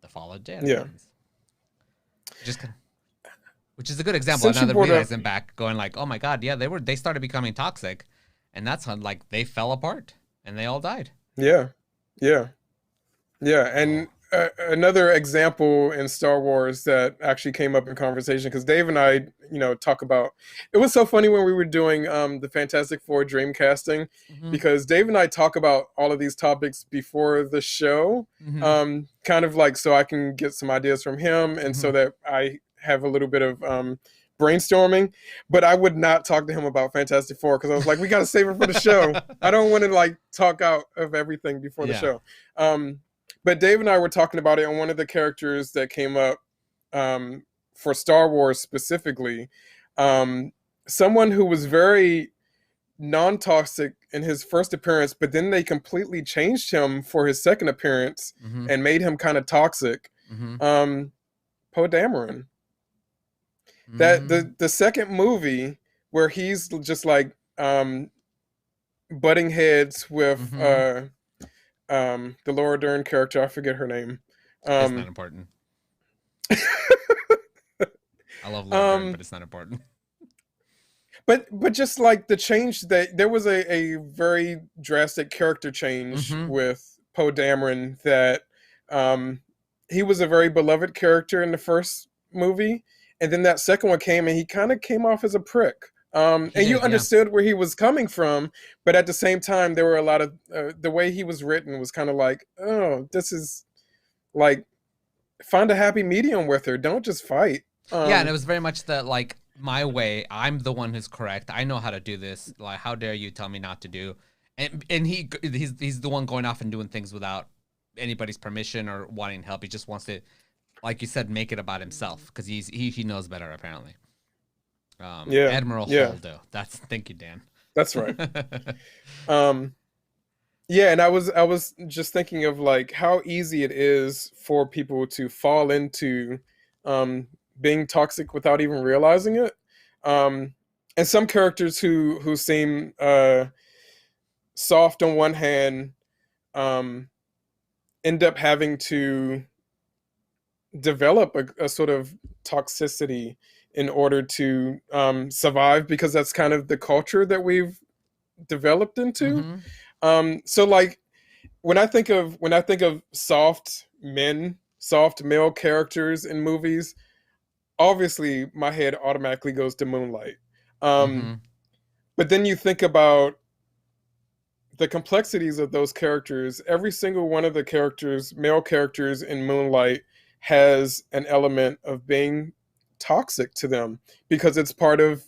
[SPEAKER 1] followed Jedi.
[SPEAKER 2] Yeah.
[SPEAKER 1] Which is a good example. Now that realizing back, going like, oh my god, yeah, they started becoming toxic, and that's how like they fell apart and they all died.
[SPEAKER 2] Yeah. And another example in Star Wars that actually came up in conversation, because Dave and I, talk about. It was so funny when we were doing the Fantastic Four Dreamcasting, because Dave and I talk about all of these topics before the show, kind of like so I can get some ideas from him, and so that I have a little bit of brainstorming. But I would not talk to him about Fantastic Four, because I was like, we got to save it for the show. I don't want to like talk out of everything before the show. But Dave and I were talking about it, and one of the characters that came up for Star Wars specifically, someone who was very non-toxic in his first appearance, but then they completely changed him for his second appearance and made him kind of toxic. Poe Dameron. That the second movie where he's just like butting heads with the Laura Dern character, I forget her name.
[SPEAKER 1] It's not important. I love Laura Dern, but it's not important.
[SPEAKER 2] But just like the change, that there was a very drastic character change with Poe Dameron, that he was a very beloved character in the first movie, and then that second one came and he kind of came off as a prick. And you understood where he was coming from, but at the same time, there were a lot of the way he was written was kind of like, oh, this is like, find a happy medium with her. Don't just fight.
[SPEAKER 1] And it was very much that like, my way. I'm the one who's correct. I know how to do this. Like, how dare you tell me not to do? And he's the one going off and doing things without anybody's permission or wanting help. He just wants to, like you said, make it about himself, because he knows better apparently. Admiral Holdo. Thank you, Dan.
[SPEAKER 2] That's right. Yeah, and I was just thinking of like how easy it is for people to fall into um, being toxic without even realizing it. Um, and some characters who seem soft on one hand um, end up having to develop a sort of toxicity in order to survive, because that's kind of the culture that we've developed into.
[SPEAKER 1] Mm-hmm.
[SPEAKER 2] So like when I think of soft male characters in movies, obviously my head automatically goes to Moonlight. Um,
[SPEAKER 1] Mm-hmm.
[SPEAKER 2] but then you think about the complexities of those characters. Every single one of the characters, male characters in Moonlight, has an element of being toxic to them because it's part of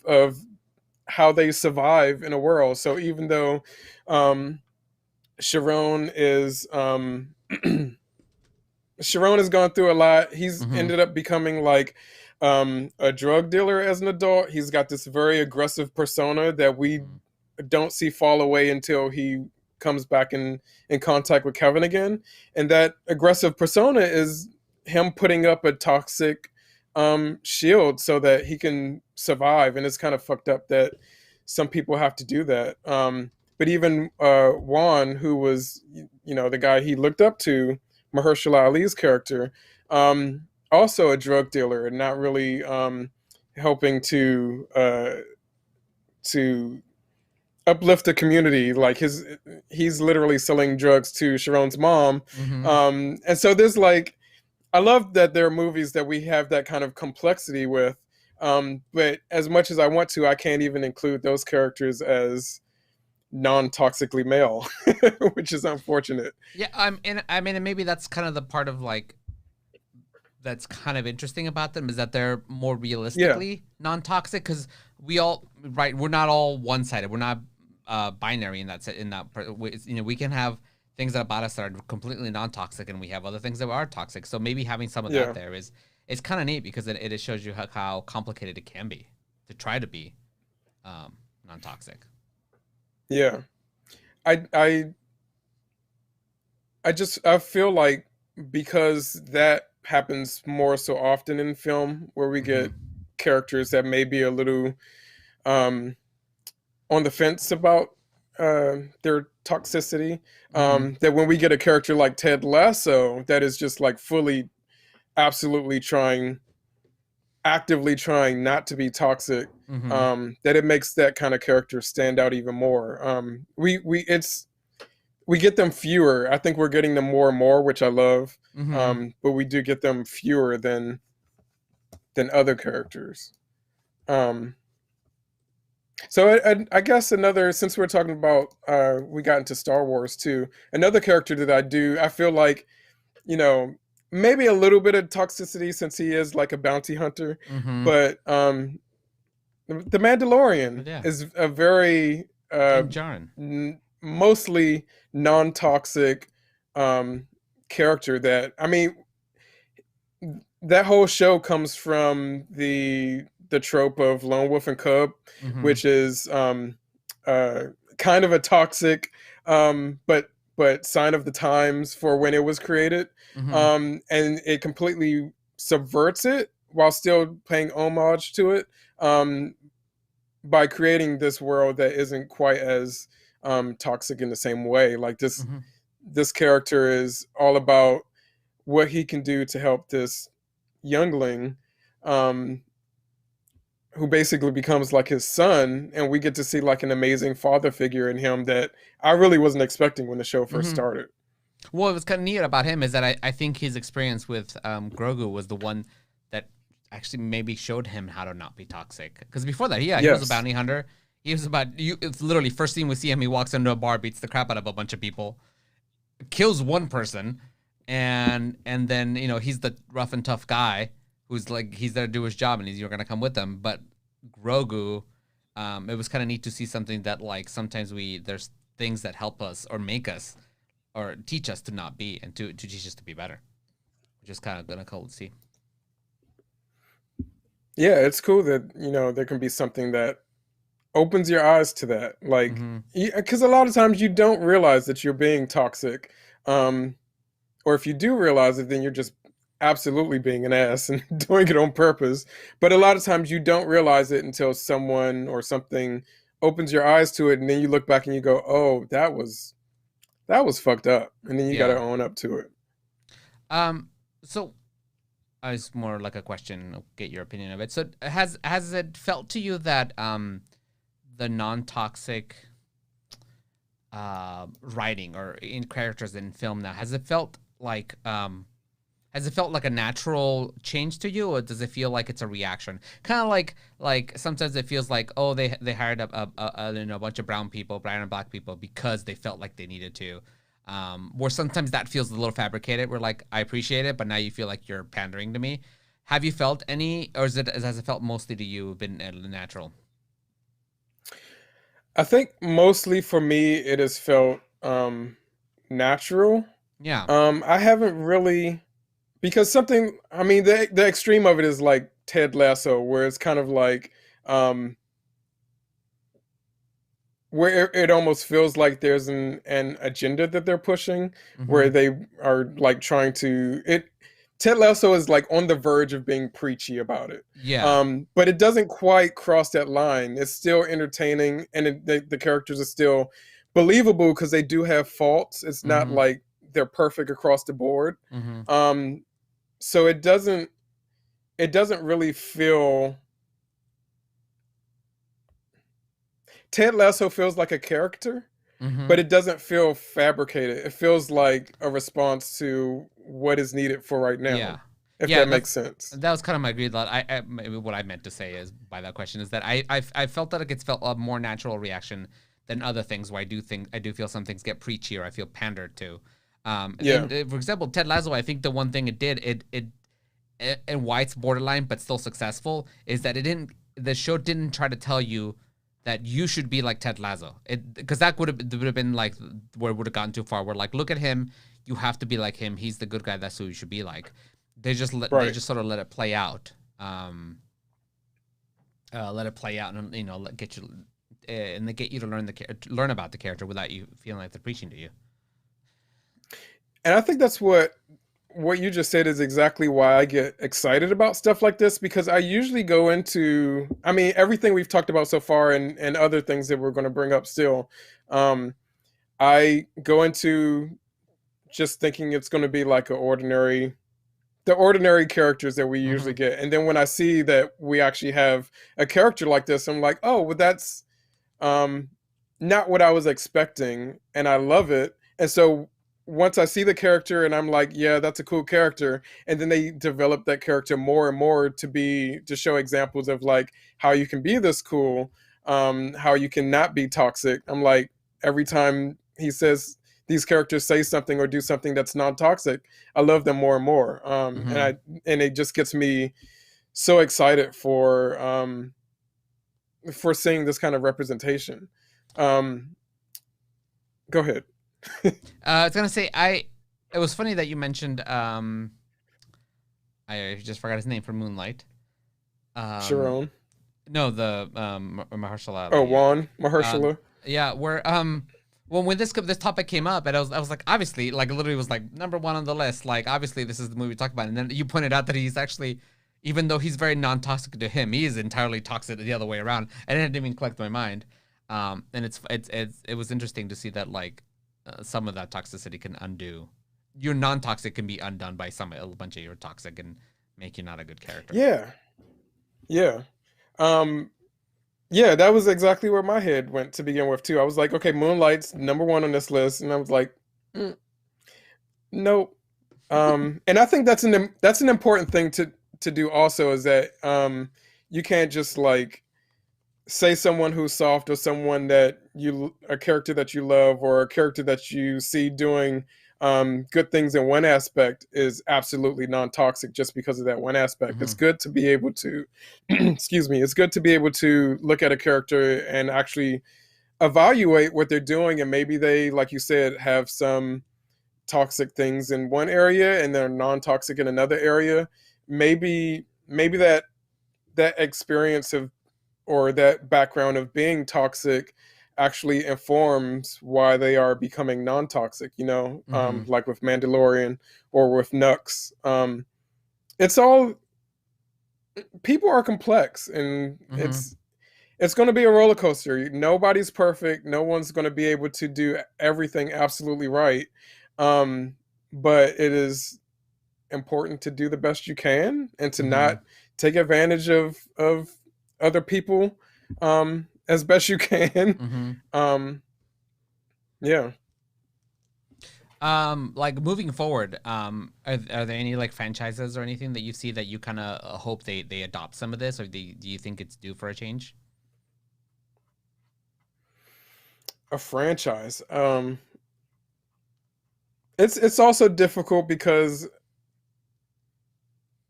[SPEAKER 2] how they survive in a world. So even though um, Sharon is Sharon has gone through a lot. He's
[SPEAKER 1] Mm-hmm.
[SPEAKER 2] ended up becoming like a drug dealer as an adult. He's got this very aggressive persona that we don't see fall away until he comes back in contact with Kevin again. And that aggressive persona is him putting up a toxic shield so that he can survive. And it's kind of fucked up that some people have to do that. But even Juan, who was, the guy he looked up to, Mahershala Ali's character, also a drug dealer and not really helping to uplift the community. Like he's literally selling drugs to Sharon's mom,
[SPEAKER 1] Mm-hmm.
[SPEAKER 2] and so there's like I love that there are movies that we have that kind of complexity with. But as much as I want to, I can't even include those characters as non-toxically male, which is unfortunate.
[SPEAKER 1] Yeah, and maybe that's kind of the part of like that's kind of interesting about them is that they're more
[SPEAKER 2] Yeah,
[SPEAKER 1] realistically non-toxic because we're not all one-sided. We're not binary in we can have things about us that are completely non-toxic and we have other things that are toxic. So maybe having some of that
[SPEAKER 2] yeah,
[SPEAKER 1] there is kind of neat because it shows you how complicated it can be to try to be non-toxic.
[SPEAKER 2] yeah. I I I feel like because that happens more so often in film, where we
[SPEAKER 1] Mm-hmm.
[SPEAKER 2] get characters that may be a little um, on the fence about their toxicity.
[SPEAKER 1] Mm-hmm.
[SPEAKER 2] That when we get a character like Ted Lasso, that is just like fully, absolutely actively trying not to be toxic,
[SPEAKER 1] Mm-hmm.
[SPEAKER 2] that it makes that kind of character stand out even more. We get them fewer. I think we're getting them more and more, which I love.
[SPEAKER 1] Mm-hmm.
[SPEAKER 2] But we do get them fewer than other characters. Um, so I guess another, since we're talking about we got into Star Wars too. Another character that I feel like, you know maybe a little bit of toxicity since he is like a bounty hunter,
[SPEAKER 1] Mm-hmm.
[SPEAKER 2] but the Mandalorian
[SPEAKER 1] Yeah.
[SPEAKER 2] is a very
[SPEAKER 1] Din Djarin.
[SPEAKER 2] mostly non-toxic um, character. That I mean, that whole show comes from the trope of lone wolf and cub,
[SPEAKER 1] Mm-hmm.
[SPEAKER 2] which is uh, kind of a toxic, but sign of the times for when it was created,
[SPEAKER 1] Mm-hmm.
[SPEAKER 2] and it completely subverts it while still paying homage to it, um, by creating this world that isn't quite as toxic in the same way. Like
[SPEAKER 1] Mm-hmm.
[SPEAKER 2] this character is all about what he can do to help this youngling, um, who basically becomes like his son, and we get to see like an amazing father figure in him that I really wasn't expecting when the show first
[SPEAKER 1] Mm-hmm.
[SPEAKER 2] started.
[SPEAKER 1] Well, what's kind of neat about him is that I think his experience with Grogu was the one that actually maybe showed him how to not be toxic. Because before that, yeah, he was a
[SPEAKER 2] Yes.
[SPEAKER 1] bounty hunter. He was about you. It's literally first scene we see him. He walks into a bar, beats the crap out of a bunch of people, kills one person, and then he's the rough and tough guy who's like he's there to do his job, and you're gonna come with him. But Grogu, it was kind of neat to see something that like sometimes there's things that help us or make us or teach us to not be and to teach us to be better, which is kind of gonna cool to see.
[SPEAKER 2] Yeah, it's cool that there can be something that opens your eyes to that. Like,
[SPEAKER 1] Mhm.
[SPEAKER 2] because a lot of times you don't realize that you're being toxic. Or if you do realize it, then you're just absolutely being an ass and doing it on purpose. But a lot of times you don't realize it until someone or something opens your eyes to it, and then you look back and you go, "Oh, that was fucked up," and then you got to
[SPEAKER 1] Yeah.
[SPEAKER 2] own up to it.
[SPEAKER 1] So it's more like a question. I'll get your opinion of it. So has it felt to you that the non-toxic writing or in characters in film now, has it felt like a natural change to you, or does it feel like it's a reaction? Kind of like sometimes it feels like, oh, they hired a bunch of brown and black people because they felt like they needed to. Where sometimes that feels a little fabricated. We're like, I appreciate it, but now you feel like you're pandering to me. Has it felt mostly to you been natural?
[SPEAKER 2] I think mostly for me, it has felt natural.
[SPEAKER 1] Yeah.
[SPEAKER 2] I haven't really, because something. I mean, the extreme of it is like Ted Lasso, where it's kind of like where it almost feels like there's an agenda that they're pushing, where
[SPEAKER 1] Mhm.
[SPEAKER 2] they are like trying to it. Ted Lasso is like on the verge of being preachy about it,
[SPEAKER 1] Yeah.
[SPEAKER 2] but it doesn't quite cross that line. It's still entertaining, and the characters are still believable because they do have faults. It's not
[SPEAKER 1] Mhm.
[SPEAKER 2] like they're perfect across the board.
[SPEAKER 1] Mhm.
[SPEAKER 2] Um, so it doesn't really feel. Ted Lasso feels like a character, but
[SPEAKER 1] Mhm.
[SPEAKER 2] it doesn't feel fabricated. It feels like a response to what is needed for right
[SPEAKER 1] Yeah.
[SPEAKER 2] now, if
[SPEAKER 1] Yeah,
[SPEAKER 2] that makes sense.
[SPEAKER 1] that was kind of my agreed thought. Maybe what I meant to say is by that question is that I felt that it's felt a more natural reaction than other things where I do feel some things get preachy or I feel pandered to.
[SPEAKER 2] Yeah.
[SPEAKER 1] For example, Ted Lasso, I think the one thing it did and why it's borderline but still successful is that the show didn't try to tell you that you should be like Ted Lasso. Because that would have been like where it would have gotten too far. Where like, look at him, you have to be like him. He's the good guy. That's who you should be like. They
[SPEAKER 2] Right.
[SPEAKER 1] just sort of let it play out. Let it play out, and get you, and they get you to learn about the character without you feeling like they're preaching to you.
[SPEAKER 2] And I think that's what you just said is exactly why I get excited about stuff like this, because I usually go into, I mean, everything we've talked about so far and other things that we're going to bring up still. I go into just thinking it's going to be like the ordinary characters that we usually
[SPEAKER 1] Mm-hmm.
[SPEAKER 2] get. And then when I see that we actually have a character like this, I'm like, oh, well, that's um, not what I was expecting, and I love it. And so once I see the character, and I'm like, yeah, that's a cool character, and then they develop that character more and more to show examples of like how you can be this cool, how you can not be toxic. I'm like, every time he says these characters say something or do something that's non-toxic, I love them more and more.
[SPEAKER 1] Mm-hmm.
[SPEAKER 2] And it just gets me so excited for seeing this kind of representation. Um, go ahead.
[SPEAKER 1] I was gonna say It was funny that you mentioned I just forgot his name from Moonlight. Um,
[SPEAKER 2] Sharon.
[SPEAKER 1] no, the Mahershala
[SPEAKER 2] Oh,
[SPEAKER 1] Ali.
[SPEAKER 2] Juan
[SPEAKER 1] Um,
[SPEAKER 2] Mahershala.
[SPEAKER 1] yeah, where when this topic came up, and I was like, obviously, like literally was like number one on the list. Like obviously, this is the movie we talk about, and then you pointed out that he's actually, even though he's very non-toxic to him, he is entirely toxic the other way around, and it didn't even click my mind. And it was interesting to see that like some of that toxicity can undo. Your non-toxic can be undone by a bunch of your toxic and make you not a good character.
[SPEAKER 2] Yeah, yeah, um, yeah. That was exactly where my head went to begin with too. I was like, okay, Moonlight's number one on this list, and I was like, mm, nope. And I think that's an important thing to do also, is that you can't just like say someone who's soft or someone that a character that you love or a character that you see doing good things in one aspect is absolutely non-toxic just because of that one aspect.
[SPEAKER 1] Mm-hmm.
[SPEAKER 2] It's good to be able to excuse me, it's good to be able to look at a character and actually evaluate what they're doing, and maybe they, like you said, have some toxic things in one area and they're non-toxic in another area. Maybe that experience of or that background of being toxic actually informs why they are becoming non-toxic, like with Mandalorian or with Nux. It's all, people are complex, and it's going to be a roller coaster. Nobody's perfect. No one's going to be able to do everything absolutely right. But it is important to do the best you can and to not take advantage of other people as best you can. Yeah.
[SPEAKER 1] Like moving forward, are there any like franchises or anything that you see that you kind of hope they adopt some of this, or do you think it's due for a change?
[SPEAKER 2] A franchise. It's also difficult because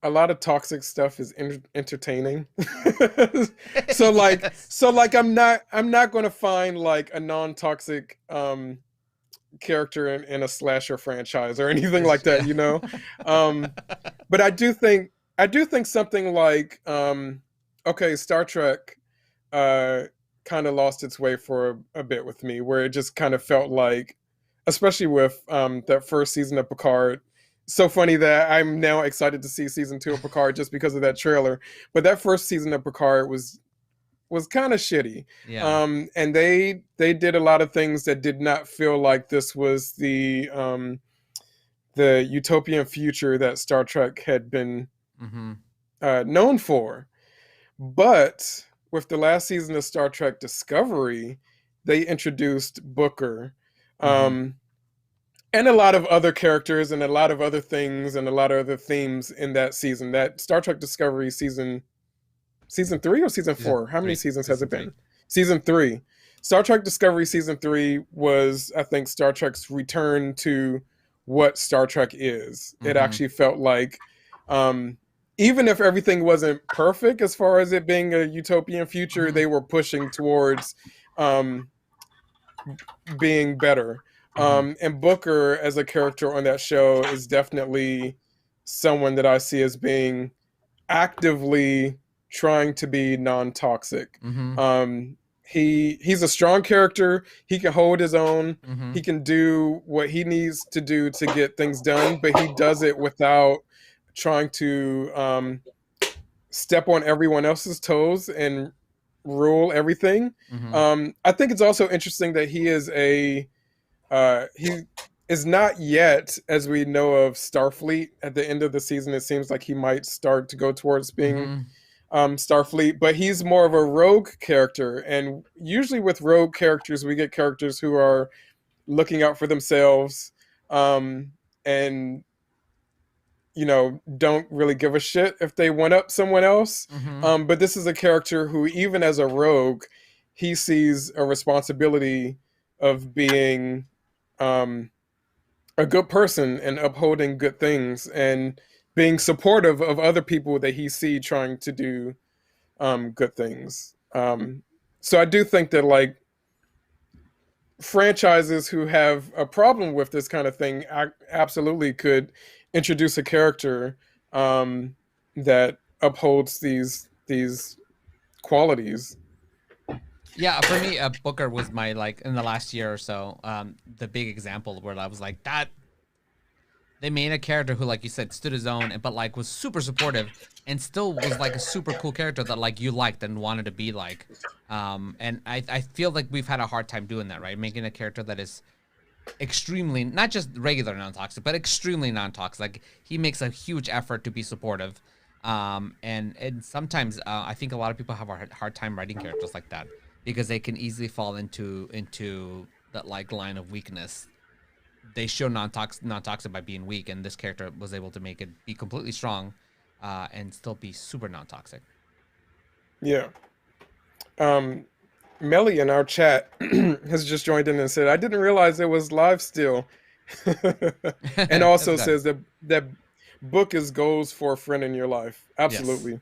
[SPEAKER 2] a lot of toxic stuff is entertaining. so like
[SPEAKER 1] Yes.
[SPEAKER 2] so like I'm not going to find like a non-toxic character in a slasher franchise or anything like that, but I do think something like okay, Star Trek kind of lost its way for a bit with me, where it just kind of felt like, especially with that first season of Picard. So funny that I'm now excited to see season 2 of Picard just because of that trailer. But that first season of Picard was kind of shitty.
[SPEAKER 1] Yeah.
[SPEAKER 2] And they did a lot of things that did not feel like this was the utopian future that Star Trek had been known for. But with the last season of Star Trek Discovery, they introduced Booker. And a lot of other characters and a lot of other things and a lot of other themes in that season. That Star Trek Discovery season 3 or season 4? How many seasons has it been? Season 3. Star Trek Discovery season 3 was, I think, Star Trek's return to what Star Trek is. It actually felt like, even if everything wasn't perfect as far as it being a utopian future, they were pushing towards being better. And Booker as a character on that show is definitely someone that I see as being actively trying to be non-toxic. He's a strong character. He can hold his own. He can do what he needs to do to get things done, but he does it without trying to step on everyone else's toes and rule everything. I think it's also interesting that he is not yet, as we know of Starfleet. At the end of the season, it seems like he might start to go towards being Starfleet, but he's more of a rogue character. And usually with rogue characters, we get characters who are looking out for themselves and don't really give a shit if they one up someone else. But this is a character who, even as a rogue, he sees a responsibility of being a good person and upholding good things and being supportive of other people that he see trying to do good things. So I do think that like franchises who have a problem with this kind of thing absolutely could introduce a character that upholds these qualities.
[SPEAKER 1] Yeah, for me, Booker was my, like, in the last year or so, the big example where I was like, that they made a character who, like you said, stood his own, but like was super supportive and still was like a super cool character that like you liked and wanted to be like. And I feel like we've had a hard time doing that, right? Making a character that is extremely, not just regular non-toxic, but extremely non-toxic. Like, he makes a huge effort to be supportive. And sometimes I think a lot of people have a hard time writing characters like that, because they can easily fall into that like line of weakness. They show non-toxic by being weak, and this character was able to make it be completely strong and still be super non-toxic.
[SPEAKER 2] Yeah. Melly in our chat has just joined in and said, I didn't realize it was live still. And also says that book is goals for a friend in your life. Absolutely.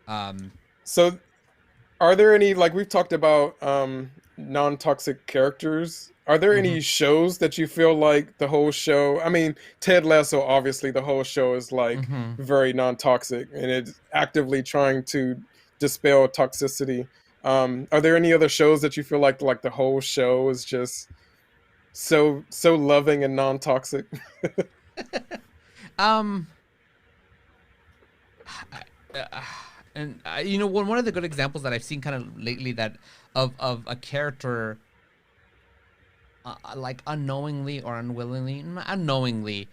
[SPEAKER 1] Yes.
[SPEAKER 2] So are there any, like we've talked about non-toxic characters. Are there any shows that you feel like the whole show? I mean, Ted Lasso, obviously, the whole show is like very non-toxic, and it's actively trying to dispel toxicity. Are there any other shows that you feel like the whole show is just so loving and non-toxic?
[SPEAKER 1] Um, and you know, one of the good examples that I've seen kind of lately that of a character like unknowingly or unknowingly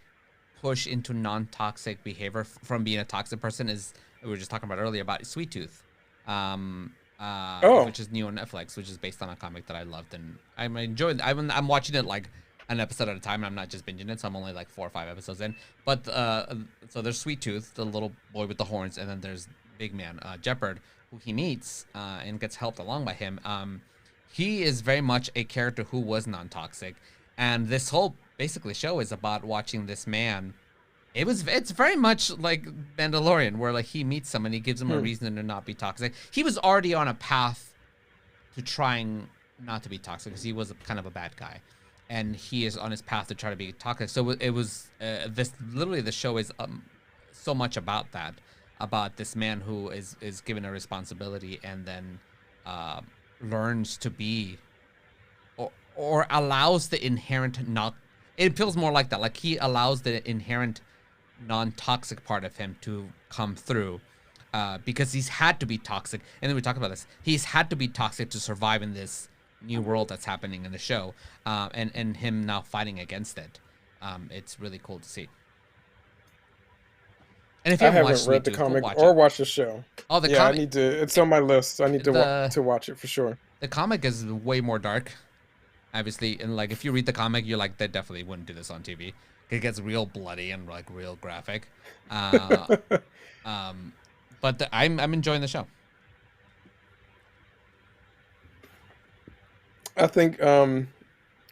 [SPEAKER 1] push into non-toxic behavior from being a toxic person is, we were just talking about earlier about Sweet Tooth, which is new on Netflix, which is based on a comic that I loved, and I'm enjoying. I'm watching it like an episode at a time. I'm not just binging it, so I'm only like 4 or 5 episodes in. But so there's Sweet Tooth, the little boy with the horns, and then there's Big Man, Jeopard, who he meets and gets helped along by him. He is very much a character who was non-toxic, and this whole basically show is about watching this man. It's very much like Mandalorian, where like he meets someone, he gives him a reason to not be toxic. He was already on a path to trying not to be toxic because he was kind of a bad guy, and he is on his path to try to be toxic. So it was the show is so much about that, about this man who is given a responsibility and then learns to be or allows the inherent not. It feels more like that, like he allows the inherent non-toxic part of him to come through because he's had to be toxic. And then we talked about this. He's had to be toxic to survive in this new world that's happening in the show, and him now fighting against it. It's really cool to see. And if you
[SPEAKER 2] I haven't
[SPEAKER 1] watched
[SPEAKER 2] read the
[SPEAKER 1] Sweet Tooth,
[SPEAKER 2] comic
[SPEAKER 1] watch
[SPEAKER 2] or
[SPEAKER 1] it.
[SPEAKER 2] watched the show.
[SPEAKER 1] Oh, the
[SPEAKER 2] yeah,
[SPEAKER 1] comic.
[SPEAKER 2] I need to. It's on my list. I need to watch it for sure.
[SPEAKER 1] The comic is way more dark, obviously, and like if you read the comic, you're like, they definitely wouldn't do this on TV. It gets real bloody and like real graphic. But I'm enjoying the show.
[SPEAKER 2] I think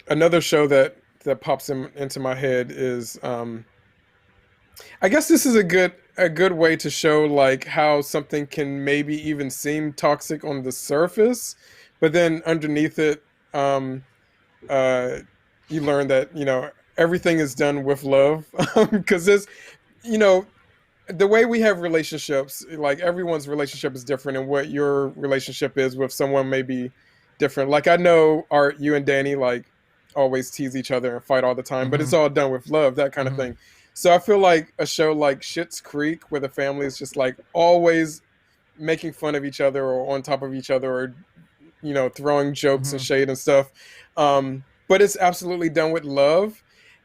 [SPEAKER 2] another show that pops into my head is I guess this is a good way to show like how something can maybe even seem toxic on the surface, but then underneath it, you learn that everything is done with love, because there's the way we have relationships, like everyone's relationship is different, and what your relationship is with someone may be different. Like I know Art, you and Danny like always tease each other and fight all the time, but it's all done with love, that kind of thing. So I feel like a show like Schitt's Creek, where the family is just like always making fun of each other or on top of each other, or throwing jokes and shade and stuff, but it's absolutely done with love.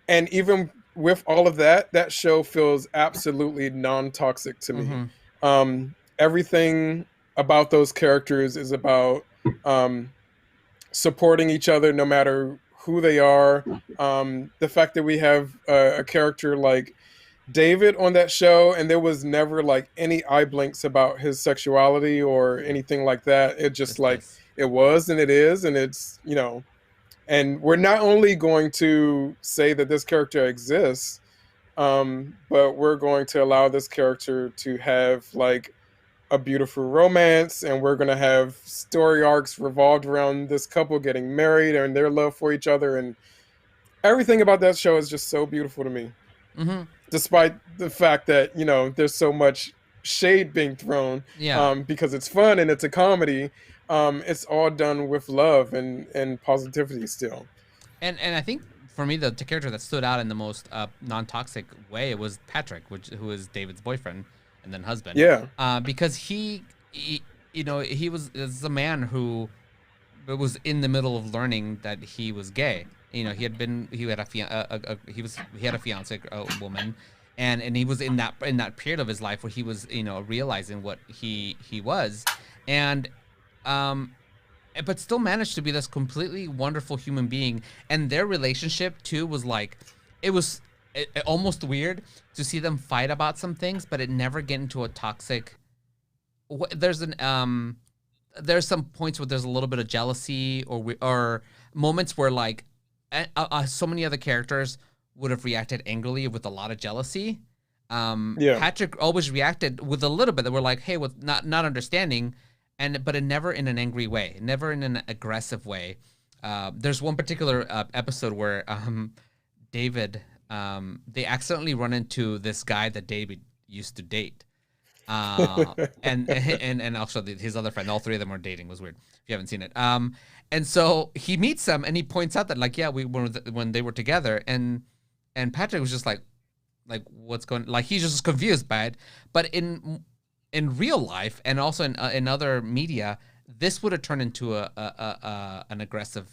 [SPEAKER 2] And even with all of that, that show feels absolutely non-toxic to me. Everything about those characters is about supporting each other no matter who they are. The fact that we have a character like David on that show, and there was never like any eye blinks about his sexuality or anything like that. It just like it was, and it is, and it's and we're not only going to say that this character exists, but we're going to allow this character to have like a beautiful romance, and we're going to have story arcs revolved around this couple getting married and their love for each other, and everything about that show is just so beautiful to me. Despite the fact that there's so much shade being thrown, because it's fun and it's a comedy, it's all done with love and positivity still.
[SPEAKER 1] And I think for me the character that stood out in the most non-toxic way was Patrick, who is David's boyfriend and then husband. Because he was a man who was in the middle of learning that he was gay. He had a fiance, a woman, and he was in that period of his life where he was realizing what he was, and but still managed to be this completely wonderful human being. And their relationship too was like, it was almost weird to see them fight about some things, but it never get into a toxic. There's some points where there's a little bit of jealousy or moments where like so many other characters would have reacted angrily with a lot of jealousy. Patrick always reacted with a little bit that we're like, hey, with not understanding, but never in an angry way, never in an aggressive way. There's one particular episode where David, they accidentally run into this guy that David used to date. And also his other friend, all three of them are dating. It was weird if you haven't seen it. And so he meets them and he points out that like, yeah, we were when they were together, and Patrick was just like what's going, like he's just confused by it. But in real life and also in other media, this would have turned into an aggressive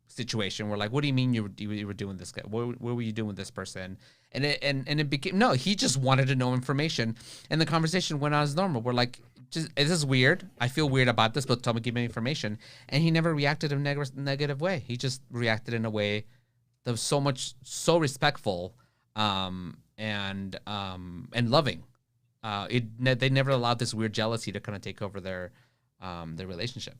[SPEAKER 1] situation where like, what do you mean you were doing this guy? What were you doing with this person? And it became, no, he just wanted to know information, and the conversation went on as normal. We're like, this is weird. I feel weird about this, but tell me, give me information. And he never reacted in a negative way. He just reacted in a way that was so respectful, and loving. They never allowed this weird jealousy to kind of take over their relationship.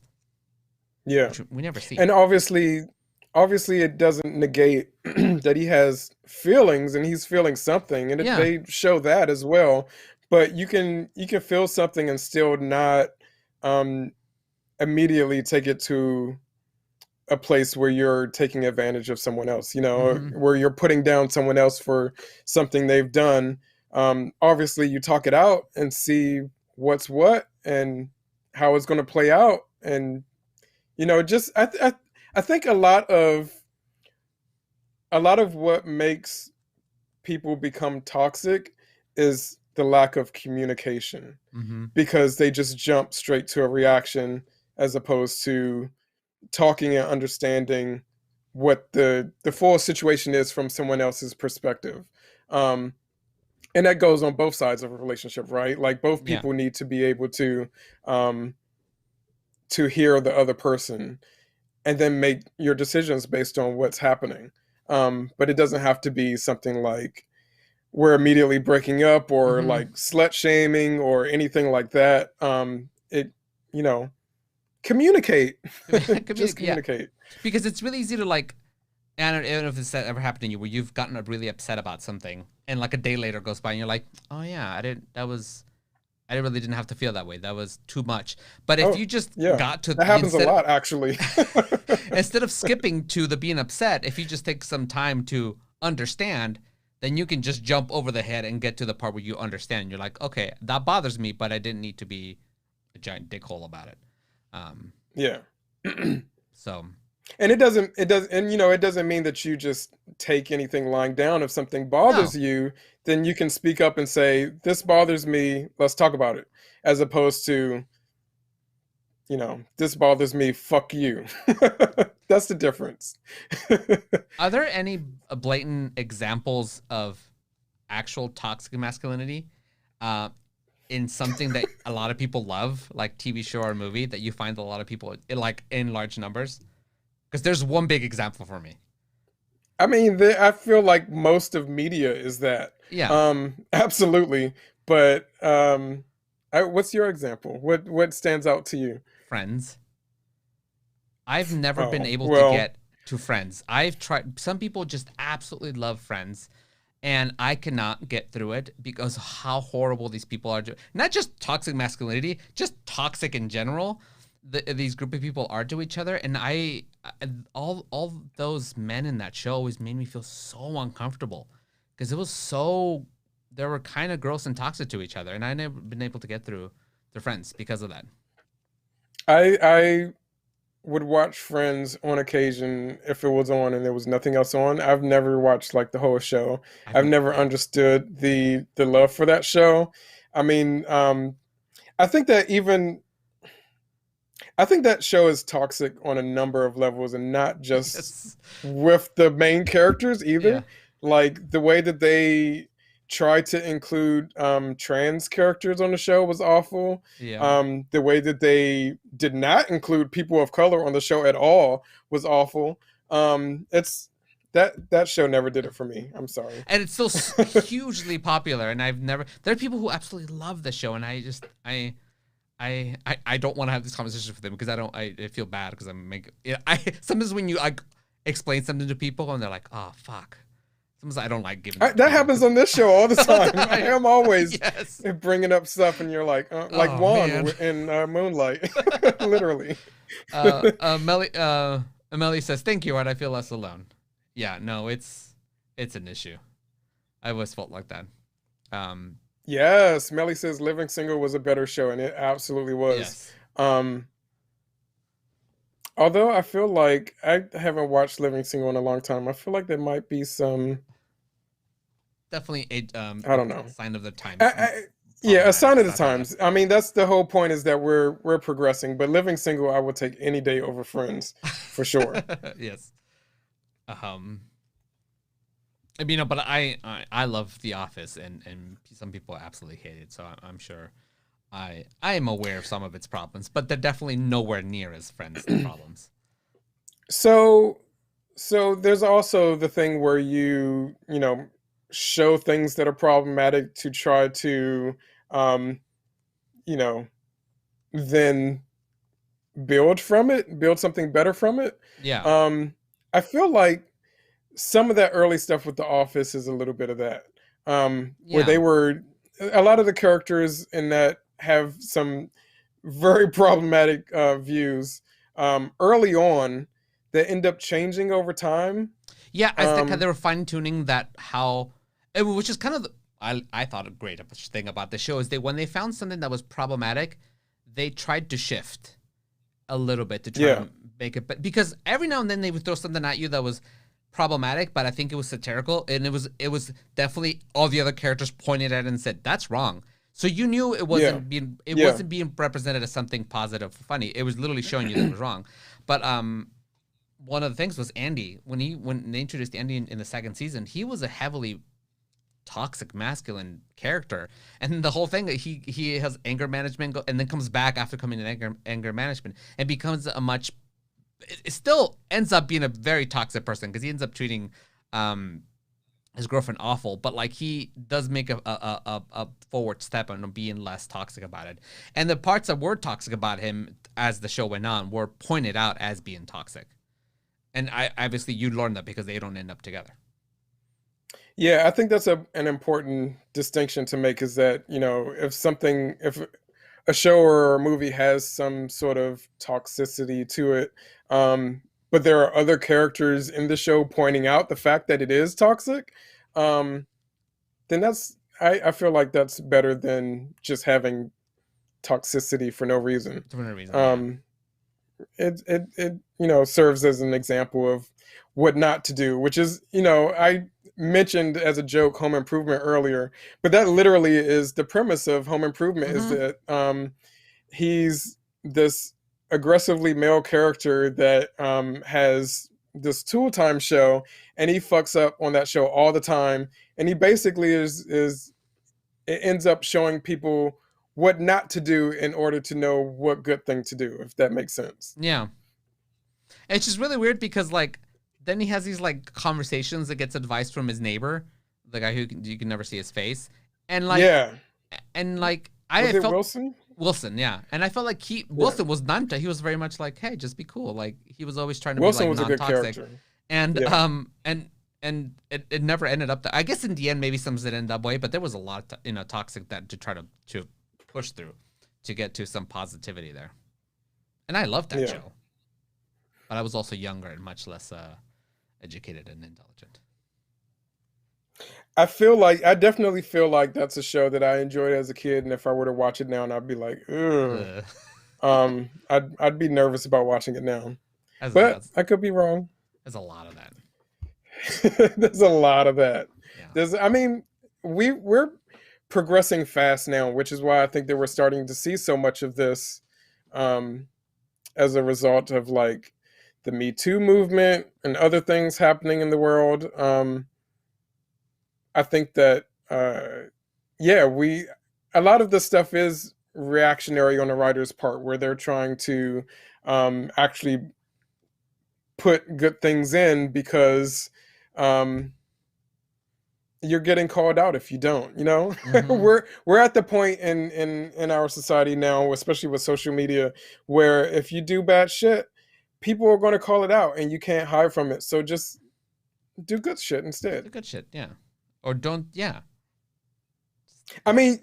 [SPEAKER 2] Yeah,
[SPEAKER 1] which we never see.
[SPEAKER 2] And obviously it doesn't negate that he has feelings and he's feeling something, and they show that as well. But you can feel something and still not immediately take it to a place where you're taking advantage of someone else, where you're putting down someone else for something they've done. Obviously you talk it out and see what's what and how it's going to play out. And just I think a lot of what makes people become toxic is the lack of communication, because they just jump straight to a reaction as opposed to talking and understanding what the full situation is from someone else's perspective. And that goes on both sides of a relationship, right? Like both people need to be able to hear the other person and then make your decisions based on what's happening. But it doesn't have to be something like we're immediately breaking up or like slut shaming or anything like that. Communicate. Just communicate.
[SPEAKER 1] Yeah. Because it's really easy to like, I don't know if this ever happened to you where you've gotten really upset about something and like a day later goes by and you're like, oh yeah, I really didn't have to feel that way. That was too much. But if you just got to...
[SPEAKER 2] That happens a lot, actually.
[SPEAKER 1] Instead of skipping to the being upset, if you just take some time to understand, then you can just jump over the head and get to the part where you understand. You're like, okay, that bothers me, but I didn't need to be a giant dickhole about it. So...
[SPEAKER 2] And it doesn't mean that you just take anything lying down. If something bothers you, then you can speak up and say, this bothers me, let's talk about it. As opposed to, this bothers me, fuck you. That's the difference.
[SPEAKER 1] Are there any blatant examples of actual toxic masculinity in something that a lot of people love, like TV show or movie, that you find a lot of people like in large numbers? Because there's one big example for me.
[SPEAKER 2] I mean, I feel like most of media is that.
[SPEAKER 1] Yeah.
[SPEAKER 2] Absolutely. But what's your example? What stands out to you?
[SPEAKER 1] Friends. I've never been able to get to Friends. I've tried. Some people just absolutely love Friends, and I cannot get through it because of how horrible these people are. Not just toxic masculinity, just toxic in general. These group of people are to each other, and all those men in that show always made me feel so uncomfortable because it was so, they were kind of gross and toxic to each other, and I never been able to get through their Friends because of that.
[SPEAKER 2] I would watch Friends on occasion if it was on and there was nothing else on. I've never watched like the whole show. I've never understood the love for that show. I mean, I think that show is toxic on a number of levels, and not just with the main characters either. Yeah. Like the way that they tried to include trans characters on the show was awful.
[SPEAKER 1] Yeah.
[SPEAKER 2] The way that they did not include people of color on the show at all was awful. It's that show never did it for me. I'm sorry.
[SPEAKER 1] And it's still hugely popular, and there are people who absolutely love the show, and I don't want to have this conversation with them because I feel bad because sometimes when you explain something to people and they're like, oh fuck, Sometimes I don't like giving.
[SPEAKER 2] That happens on this show all the time. I am always
[SPEAKER 1] Yes.
[SPEAKER 2] bringing up stuff, and you're like
[SPEAKER 1] Oh,
[SPEAKER 2] Juan
[SPEAKER 1] man.
[SPEAKER 2] in Moonlight, literally.
[SPEAKER 1] Melly says, "Thank you, Art. I feel less alone." Yeah, no, it's an issue. I always felt like that.
[SPEAKER 2] Yes, Melly says Living Single was a better show, and it absolutely was.
[SPEAKER 1] Yes.
[SPEAKER 2] Although I feel like I haven't watched Living Single in a long time, I feel like there might be some.
[SPEAKER 1] Definitely a
[SPEAKER 2] I don't know.
[SPEAKER 1] sign of the times.
[SPEAKER 2] Yeah, a sign of the
[SPEAKER 1] Stuff like
[SPEAKER 2] times. I mean, that's the whole point, is that we're progressing. But Living Single, I would take any day over Friends, for sure.
[SPEAKER 1] Yes. But I love The Office, and some people absolutely hate it. So I'm sure I am aware of some of its problems, but they're definitely nowhere near as Friends problems.
[SPEAKER 2] So there's also the thing where you show things that are problematic to try to then build something better from it.
[SPEAKER 1] Yeah.
[SPEAKER 2] I feel like some of that early stuff with The Office is a little bit of that, where they were, a lot of the characters in that have some very problematic views early on that end up changing over time.
[SPEAKER 1] Yeah, I think they were fine tuning which is kind of I thought a great thing about the show is when they found something that was problematic, they tried to shift a little bit to try to make it, but because every now and then they would throw something at you that was problematic, but I think it was satirical, and it was definitely all the other characters pointed at it and said that's wrong. So you knew it wasn't wasn't being represented as something positive or funny. It was literally showing you that it was wrong. But one of the things was Andy, when they introduced Andy in the second season, he was a heavily toxic masculine character, and the whole thing that he has anger management and then comes back after coming in anger management and becomes it still ends up being a very toxic person, because he ends up treating his girlfriend awful, but like he does make a forward step on being less toxic about it. And the parts that were toxic about him as the show went on were pointed out as being toxic. And obviously you learn that because they don't end up together.
[SPEAKER 2] Yeah, I think that's an important distinction to make, is that, if a show or a movie has some sort of toxicity to it, but there are other characters in the show pointing out the fact that it is toxic, then I feel like that's better than just having toxicity for no reason.
[SPEAKER 1] For no reason.
[SPEAKER 2] It serves as an example of what not to do, which is, I mentioned as a joke Home Improvement earlier, but that literally is the premise of Home Improvement, is that he's this aggressively male character that has this tool time show, and he fucks up on that show all the time, and he basically it ends up showing people what not to do in order to know what good thing to do, if that makes sense.
[SPEAKER 1] Yeah. It's just really weird because then he has these conversations that gets advice from his neighbor, the guy who you can never see his face. And
[SPEAKER 2] Was
[SPEAKER 1] it
[SPEAKER 2] Wilson?
[SPEAKER 1] Wilson, yeah. And I felt like Wilson was not, he was very much like, hey, just be cool. Like he was always trying to
[SPEAKER 2] Wilson
[SPEAKER 1] be
[SPEAKER 2] was a good
[SPEAKER 1] non-toxic.
[SPEAKER 2] character.
[SPEAKER 1] And it never ended up I guess in the end maybe some did end that way, but there was a lot of toxic that to try to push through to get to some positivity there. And I loved that show. But I was also younger and much less educated and intelligent.
[SPEAKER 2] I definitely feel like that's a show that I enjoyed as a kid, and if I were to watch it now, and I'd be like, ugh. I'd be nervous about watching it now. But I could be wrong.
[SPEAKER 1] There's a lot of that.
[SPEAKER 2] There's a lot of that.
[SPEAKER 1] Yeah.
[SPEAKER 2] We're progressing fast now, which is why I think that we're starting to see so much of this as a result of the Me Too movement and other things happening in the world. I think that a lot of this stuff is reactionary on the writer's part, where they're trying to actually put good things in because you're getting called out if you don't, Mm-hmm. We're at the point in our society now, especially with social media, where if you do bad shit, people are going to call it out and you can't hide from it. So just do good shit
[SPEAKER 1] Do
[SPEAKER 2] instead.
[SPEAKER 1] good shit, yeah. Or don't, yeah.
[SPEAKER 2] I mean,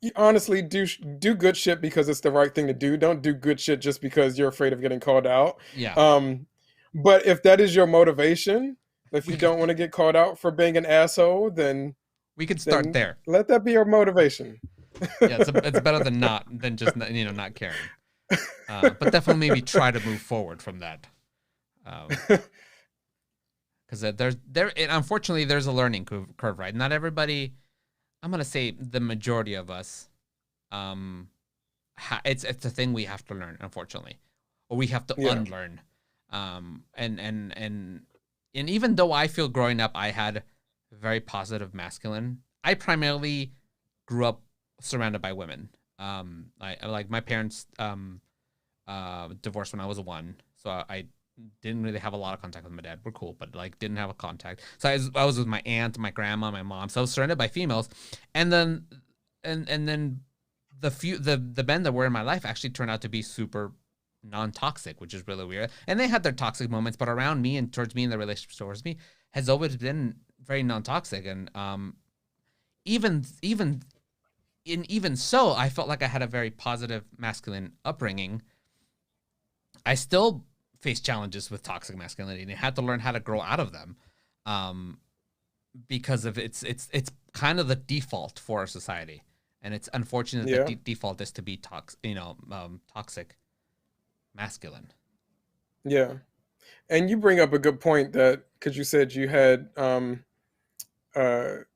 [SPEAKER 2] you honestly do good shit because it's the right thing to do. Don't do good shit just because you're afraid of getting called out.
[SPEAKER 1] Yeah.
[SPEAKER 2] But if that is your motivation, if
[SPEAKER 1] We
[SPEAKER 2] you
[SPEAKER 1] could,
[SPEAKER 2] don't want to get called out for being an asshole, then
[SPEAKER 1] we could start there.
[SPEAKER 2] let that be your motivation.
[SPEAKER 1] Yeah, it's better than just not caring. But definitely maybe try to move forward from that. Because unfortunately there's a learning curve, right? Not everybody. I'm gonna say the majority of us. It's a thing we have to learn, unfortunately, or we have to unlearn. And even though I feel growing up, I had very positive masculine. I primarily grew up surrounded by women. I like my parents divorced when I was 1, so I didn't really have a lot of contact with my dad. We're cool, but like didn't have a contact. So I was with my aunt, my grandma, my mom. So I was surrounded by females, and then the men that were in my life actually turned out to be super non-toxic, which is really weird. And they had their toxic moments, but around me and towards me and the relationship towards me has always been very non-toxic. And even so, I felt like I had a very positive masculine upbringing. I still face challenges with toxic masculinity, and I had to learn how to grow out of them, because of it's kind of the default for our society, and it's unfortunate that the default is to be toxic masculine.
[SPEAKER 2] Yeah, and you bring up a good point that because you said you had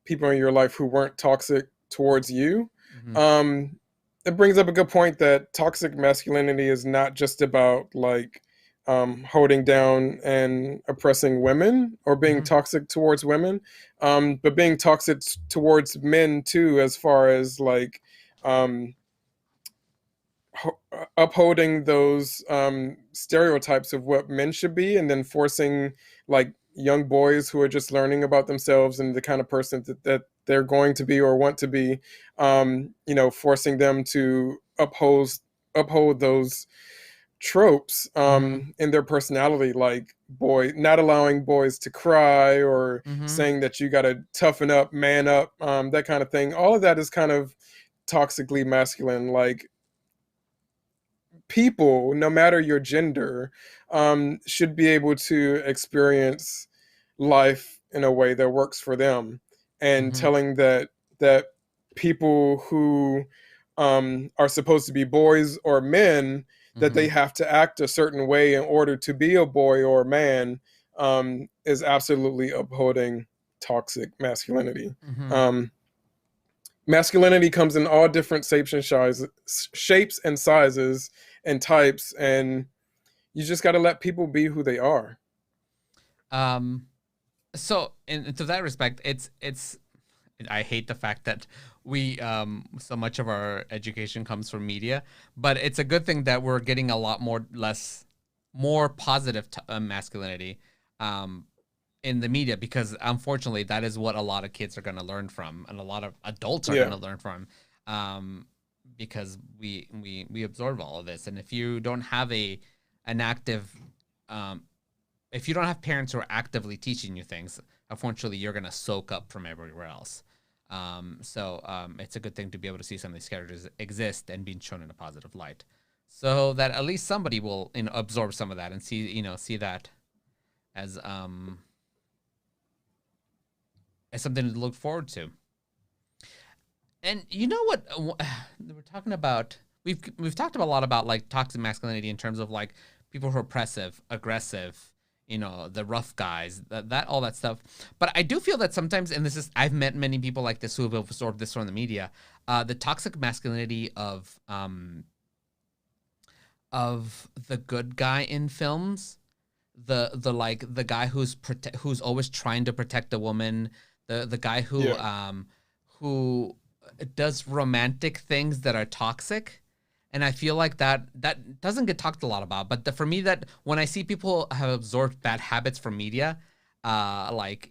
[SPEAKER 2] people in your life who weren't toxic towards you.
[SPEAKER 1] Mm-hmm.
[SPEAKER 2] It brings up a good point that toxic masculinity is not just about like holding down and oppressing women or being toxic towards women, but being toxic towards men too, as far as like upholding those stereotypes of what men should be, and then forcing like young boys who are just learning about themselves and the kind of person that they're going to be or want to be, forcing them to uphold those tropes in their personality, like not allowing boys to cry or saying that you got to toughen up, man up, that kind of thing. All of that is kind of toxically masculine. Like, people, no matter your gender, should be able to experience life in a way that works for them, and telling that people who are supposed to be boys or men, that they have to act a certain way in order to be a boy or a man, is absolutely upholding toxic masculinity. Masculinity comes in all different shapes and sizes and types, and you just got to let people be who they are.
[SPEAKER 1] So to that respect, it's I hate the fact that we so much of our education comes from media, but it's a good thing that we're getting a lot more positive masculinity in the media, because unfortunately that is what a lot of kids are going to learn from, and a lot of adults are going to learn from, because we absorb all of this. And if you don't have an active if you don't have parents who are actively teaching you things, unfortunately you're going to soak up from everywhere else. So it's a good thing to be able to see some of these characters exist and being shown in a positive light, so that at least somebody will absorb some of that and see that as something to look forward to. And you know what we're talking about? We've talked a lot about like toxic masculinity in terms of like people who are oppressive, aggressive, the rough guys, that all that stuff. But I do feel that sometimes, and I've met many people like this who have absorbed this from the media, the toxic masculinity of the good guy in films, the guy who's always trying to protect the woman, the guy who does romantic things that are toxic. And I feel like that doesn't get talked a lot about. But for me, that when I see people have absorbed bad habits from media, like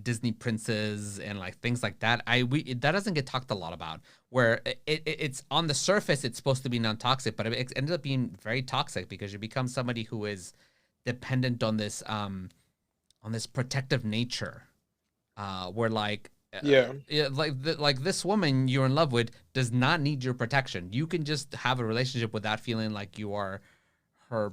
[SPEAKER 1] Disney princes and like things like that, that doesn't get talked a lot about. Where it's on the surface, it's supposed to be non-toxic, but it ends up being very toxic, because you become somebody who is dependent on this on this protective nature, where like like this woman you're in love with does not need your protection. You can just have a relationship without feeling like you are her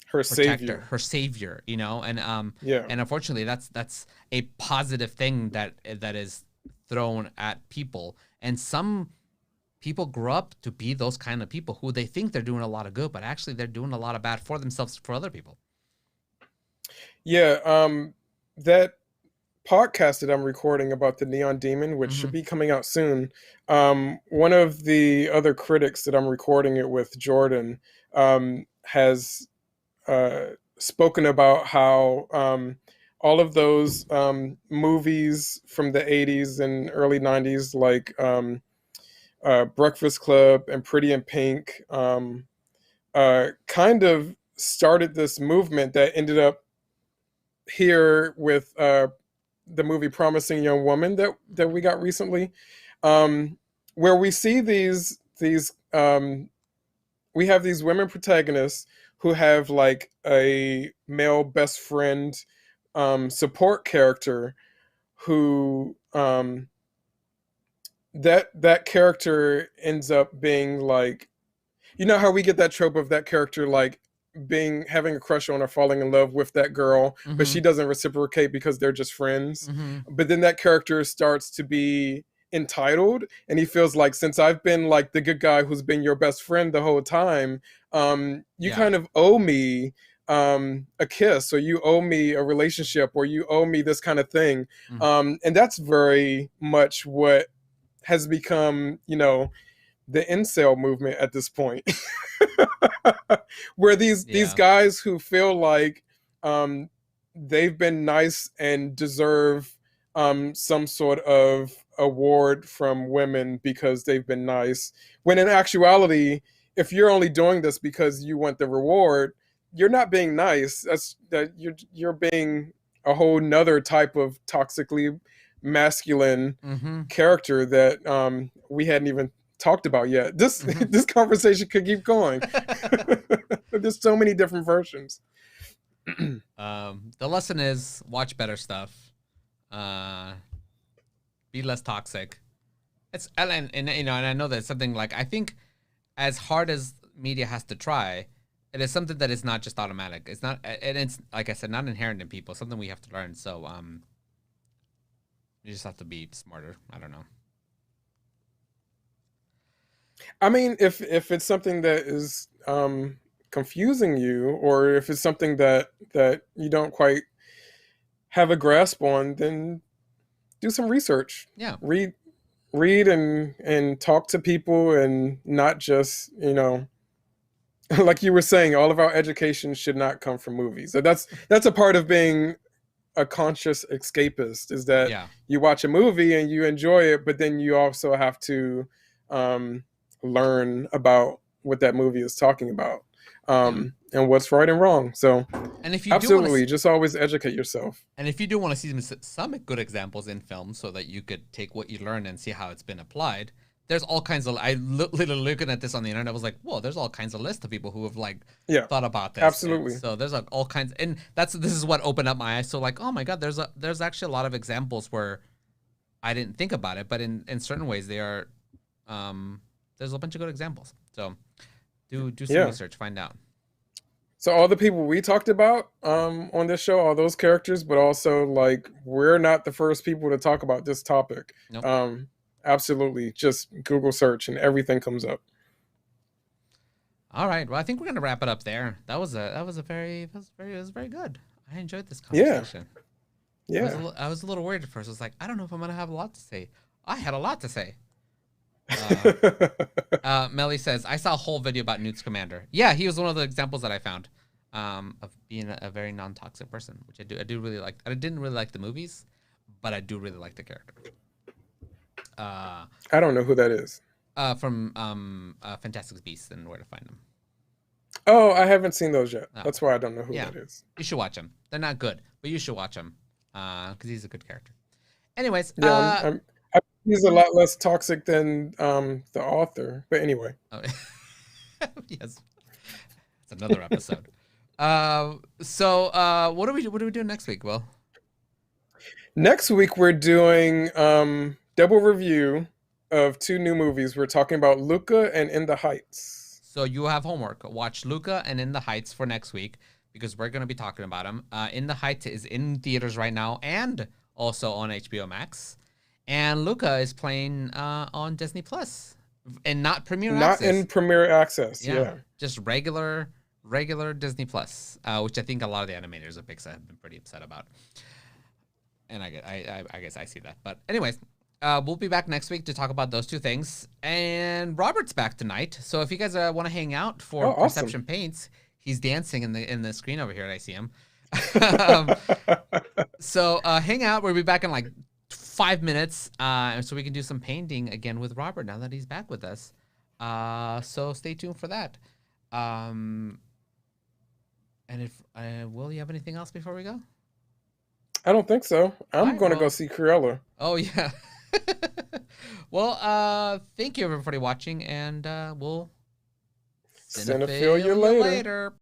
[SPEAKER 1] protector, her savior, you know. And and unfortunately that's a positive thing that is thrown at people, and some people grow up to be those kind of people who they think they're doing a lot of good, but actually they're doing a lot of bad for themselves, for other people.
[SPEAKER 2] That podcast that I'm recording about the Neon Demon, which should be coming out soon, one of the other critics that I'm recording it with, Jordan, has spoken about how all of those movies from the 80s and early 90s, like Breakfast Club and Pretty in Pink, kind of started this movement that ended up here with the movie Promising Young Woman that we got recently, where we see these we have these women protagonists who have like a male best friend support character who that character ends up being like, you know how we get that trope of that character like having a crush on or falling in love with that girl, but she doesn't reciprocate because they're just friends. But then that character starts to be entitled, and he feels like, since I've been like the good guy who's been your best friend the whole time, you kind of owe me a kiss, or you owe me a relationship, or you owe me this kind of thing. And that's very much what has become, you know, the incel movement at this point. Where these guys who feel like they've been nice and deserve some sort of award from women because they've been nice, when in actuality, if you're only doing this because you want the reward, you're not being nice. You're being a whole nother type of toxically masculine character that we hadn't even talked about yet. This conversation could keep going. There's so many different versions.
[SPEAKER 1] The lesson is watch better stuff. Be less toxic. It's and you know, and I know that it's something like, I think as hard as media has to try, it is something that is not just automatic. It's not, and it's like I said, not inherent in people. Something we have to learn. So you just have to be smarter. I don't know.
[SPEAKER 2] I mean, if it's something that is confusing you, or if it's something that you don't quite have a grasp on, then do some research.
[SPEAKER 1] Yeah.
[SPEAKER 2] Read and talk to people, and not just, you know, like you were saying, all of our education should not come from movies. So that's a part of being a conscious escapist, is that you watch a movie and you enjoy it, but then you also have to learn about what that movie is talking about, and what's right and wrong. So,
[SPEAKER 1] and if you
[SPEAKER 2] absolutely, just always educate yourself.
[SPEAKER 1] And if you do want to see some good examples in film, so that you could take what you learn and see how it's been applied, there's all kinds of. I literally looking at this on the internet, I was like, whoa, there's all kinds of lists of people who have like thought about this.
[SPEAKER 2] Absolutely.
[SPEAKER 1] And so there's like all kinds, and this is what opened up my eyes. So like, oh my god, there's actually a lot of examples where I didn't think about it, but in certain ways they are. There's a bunch of good examples. So do some research, find out.
[SPEAKER 2] So all the people we talked about on this show, all those characters, but also like, we're not the first people to talk about this topic.
[SPEAKER 1] Nope.
[SPEAKER 2] Absolutely, just Google search and everything comes up.
[SPEAKER 1] All right. Well, I think we're gonna wrap it up there. That was very good. I enjoyed this conversation.
[SPEAKER 2] Yeah.
[SPEAKER 1] I was a little worried at first. I was like, I don't know if I'm gonna have a lot to say. I had a lot to say. Melly says, I saw a whole video about Newt Scamander. Yeah, he was one of the examples that I found of being a very non-toxic person, which I do really like. I didn't really like the movies, but I do really like the character.
[SPEAKER 2] I don't know who that is.
[SPEAKER 1] From Fantastic Beasts and Where to Find Them.
[SPEAKER 2] Oh, I haven't seen those yet.
[SPEAKER 1] Oh.
[SPEAKER 2] That's why I don't know who that is.
[SPEAKER 1] You should watch them. They're not good, but you should watch them because he's a good character. Anyways,
[SPEAKER 2] he's a lot less toxic than the author. But anyway.
[SPEAKER 1] Oh, yes, it's another episode. So what are we doing next week, Will?
[SPEAKER 2] Next week we're doing double review of 2 new movies. We're talking about Luca and In the Heights.
[SPEAKER 1] So you have homework. Watch Luca and In the Heights for next week because we're going to be talking about them. In the Heights is in theaters right now and also on HBO Max. And Luca is playing on Disney Plus and not Premiere Access.
[SPEAKER 2] Not in Premiere Access, yeah.
[SPEAKER 1] Just regular Disney Plus, which I think a lot of the animators of Pixar have been pretty upset about. And I guess I see that. But anyways, we'll be back next week to talk about those 2 things. And Robert's back tonight. So if you guys want to hang out for Perception Paints, he's dancing in the screen over here. I see him. So hang out. We'll be back in like 5 minutes. So we can do some painting again with Robert now that he's back with us. So stay tuned for that. And if Will, you have anything else before we go?
[SPEAKER 2] I don't think so. I'm going to go see Cruella.
[SPEAKER 1] Oh, yeah. Well, thank you, everybody, watching, and we'll
[SPEAKER 2] Cinephilia later.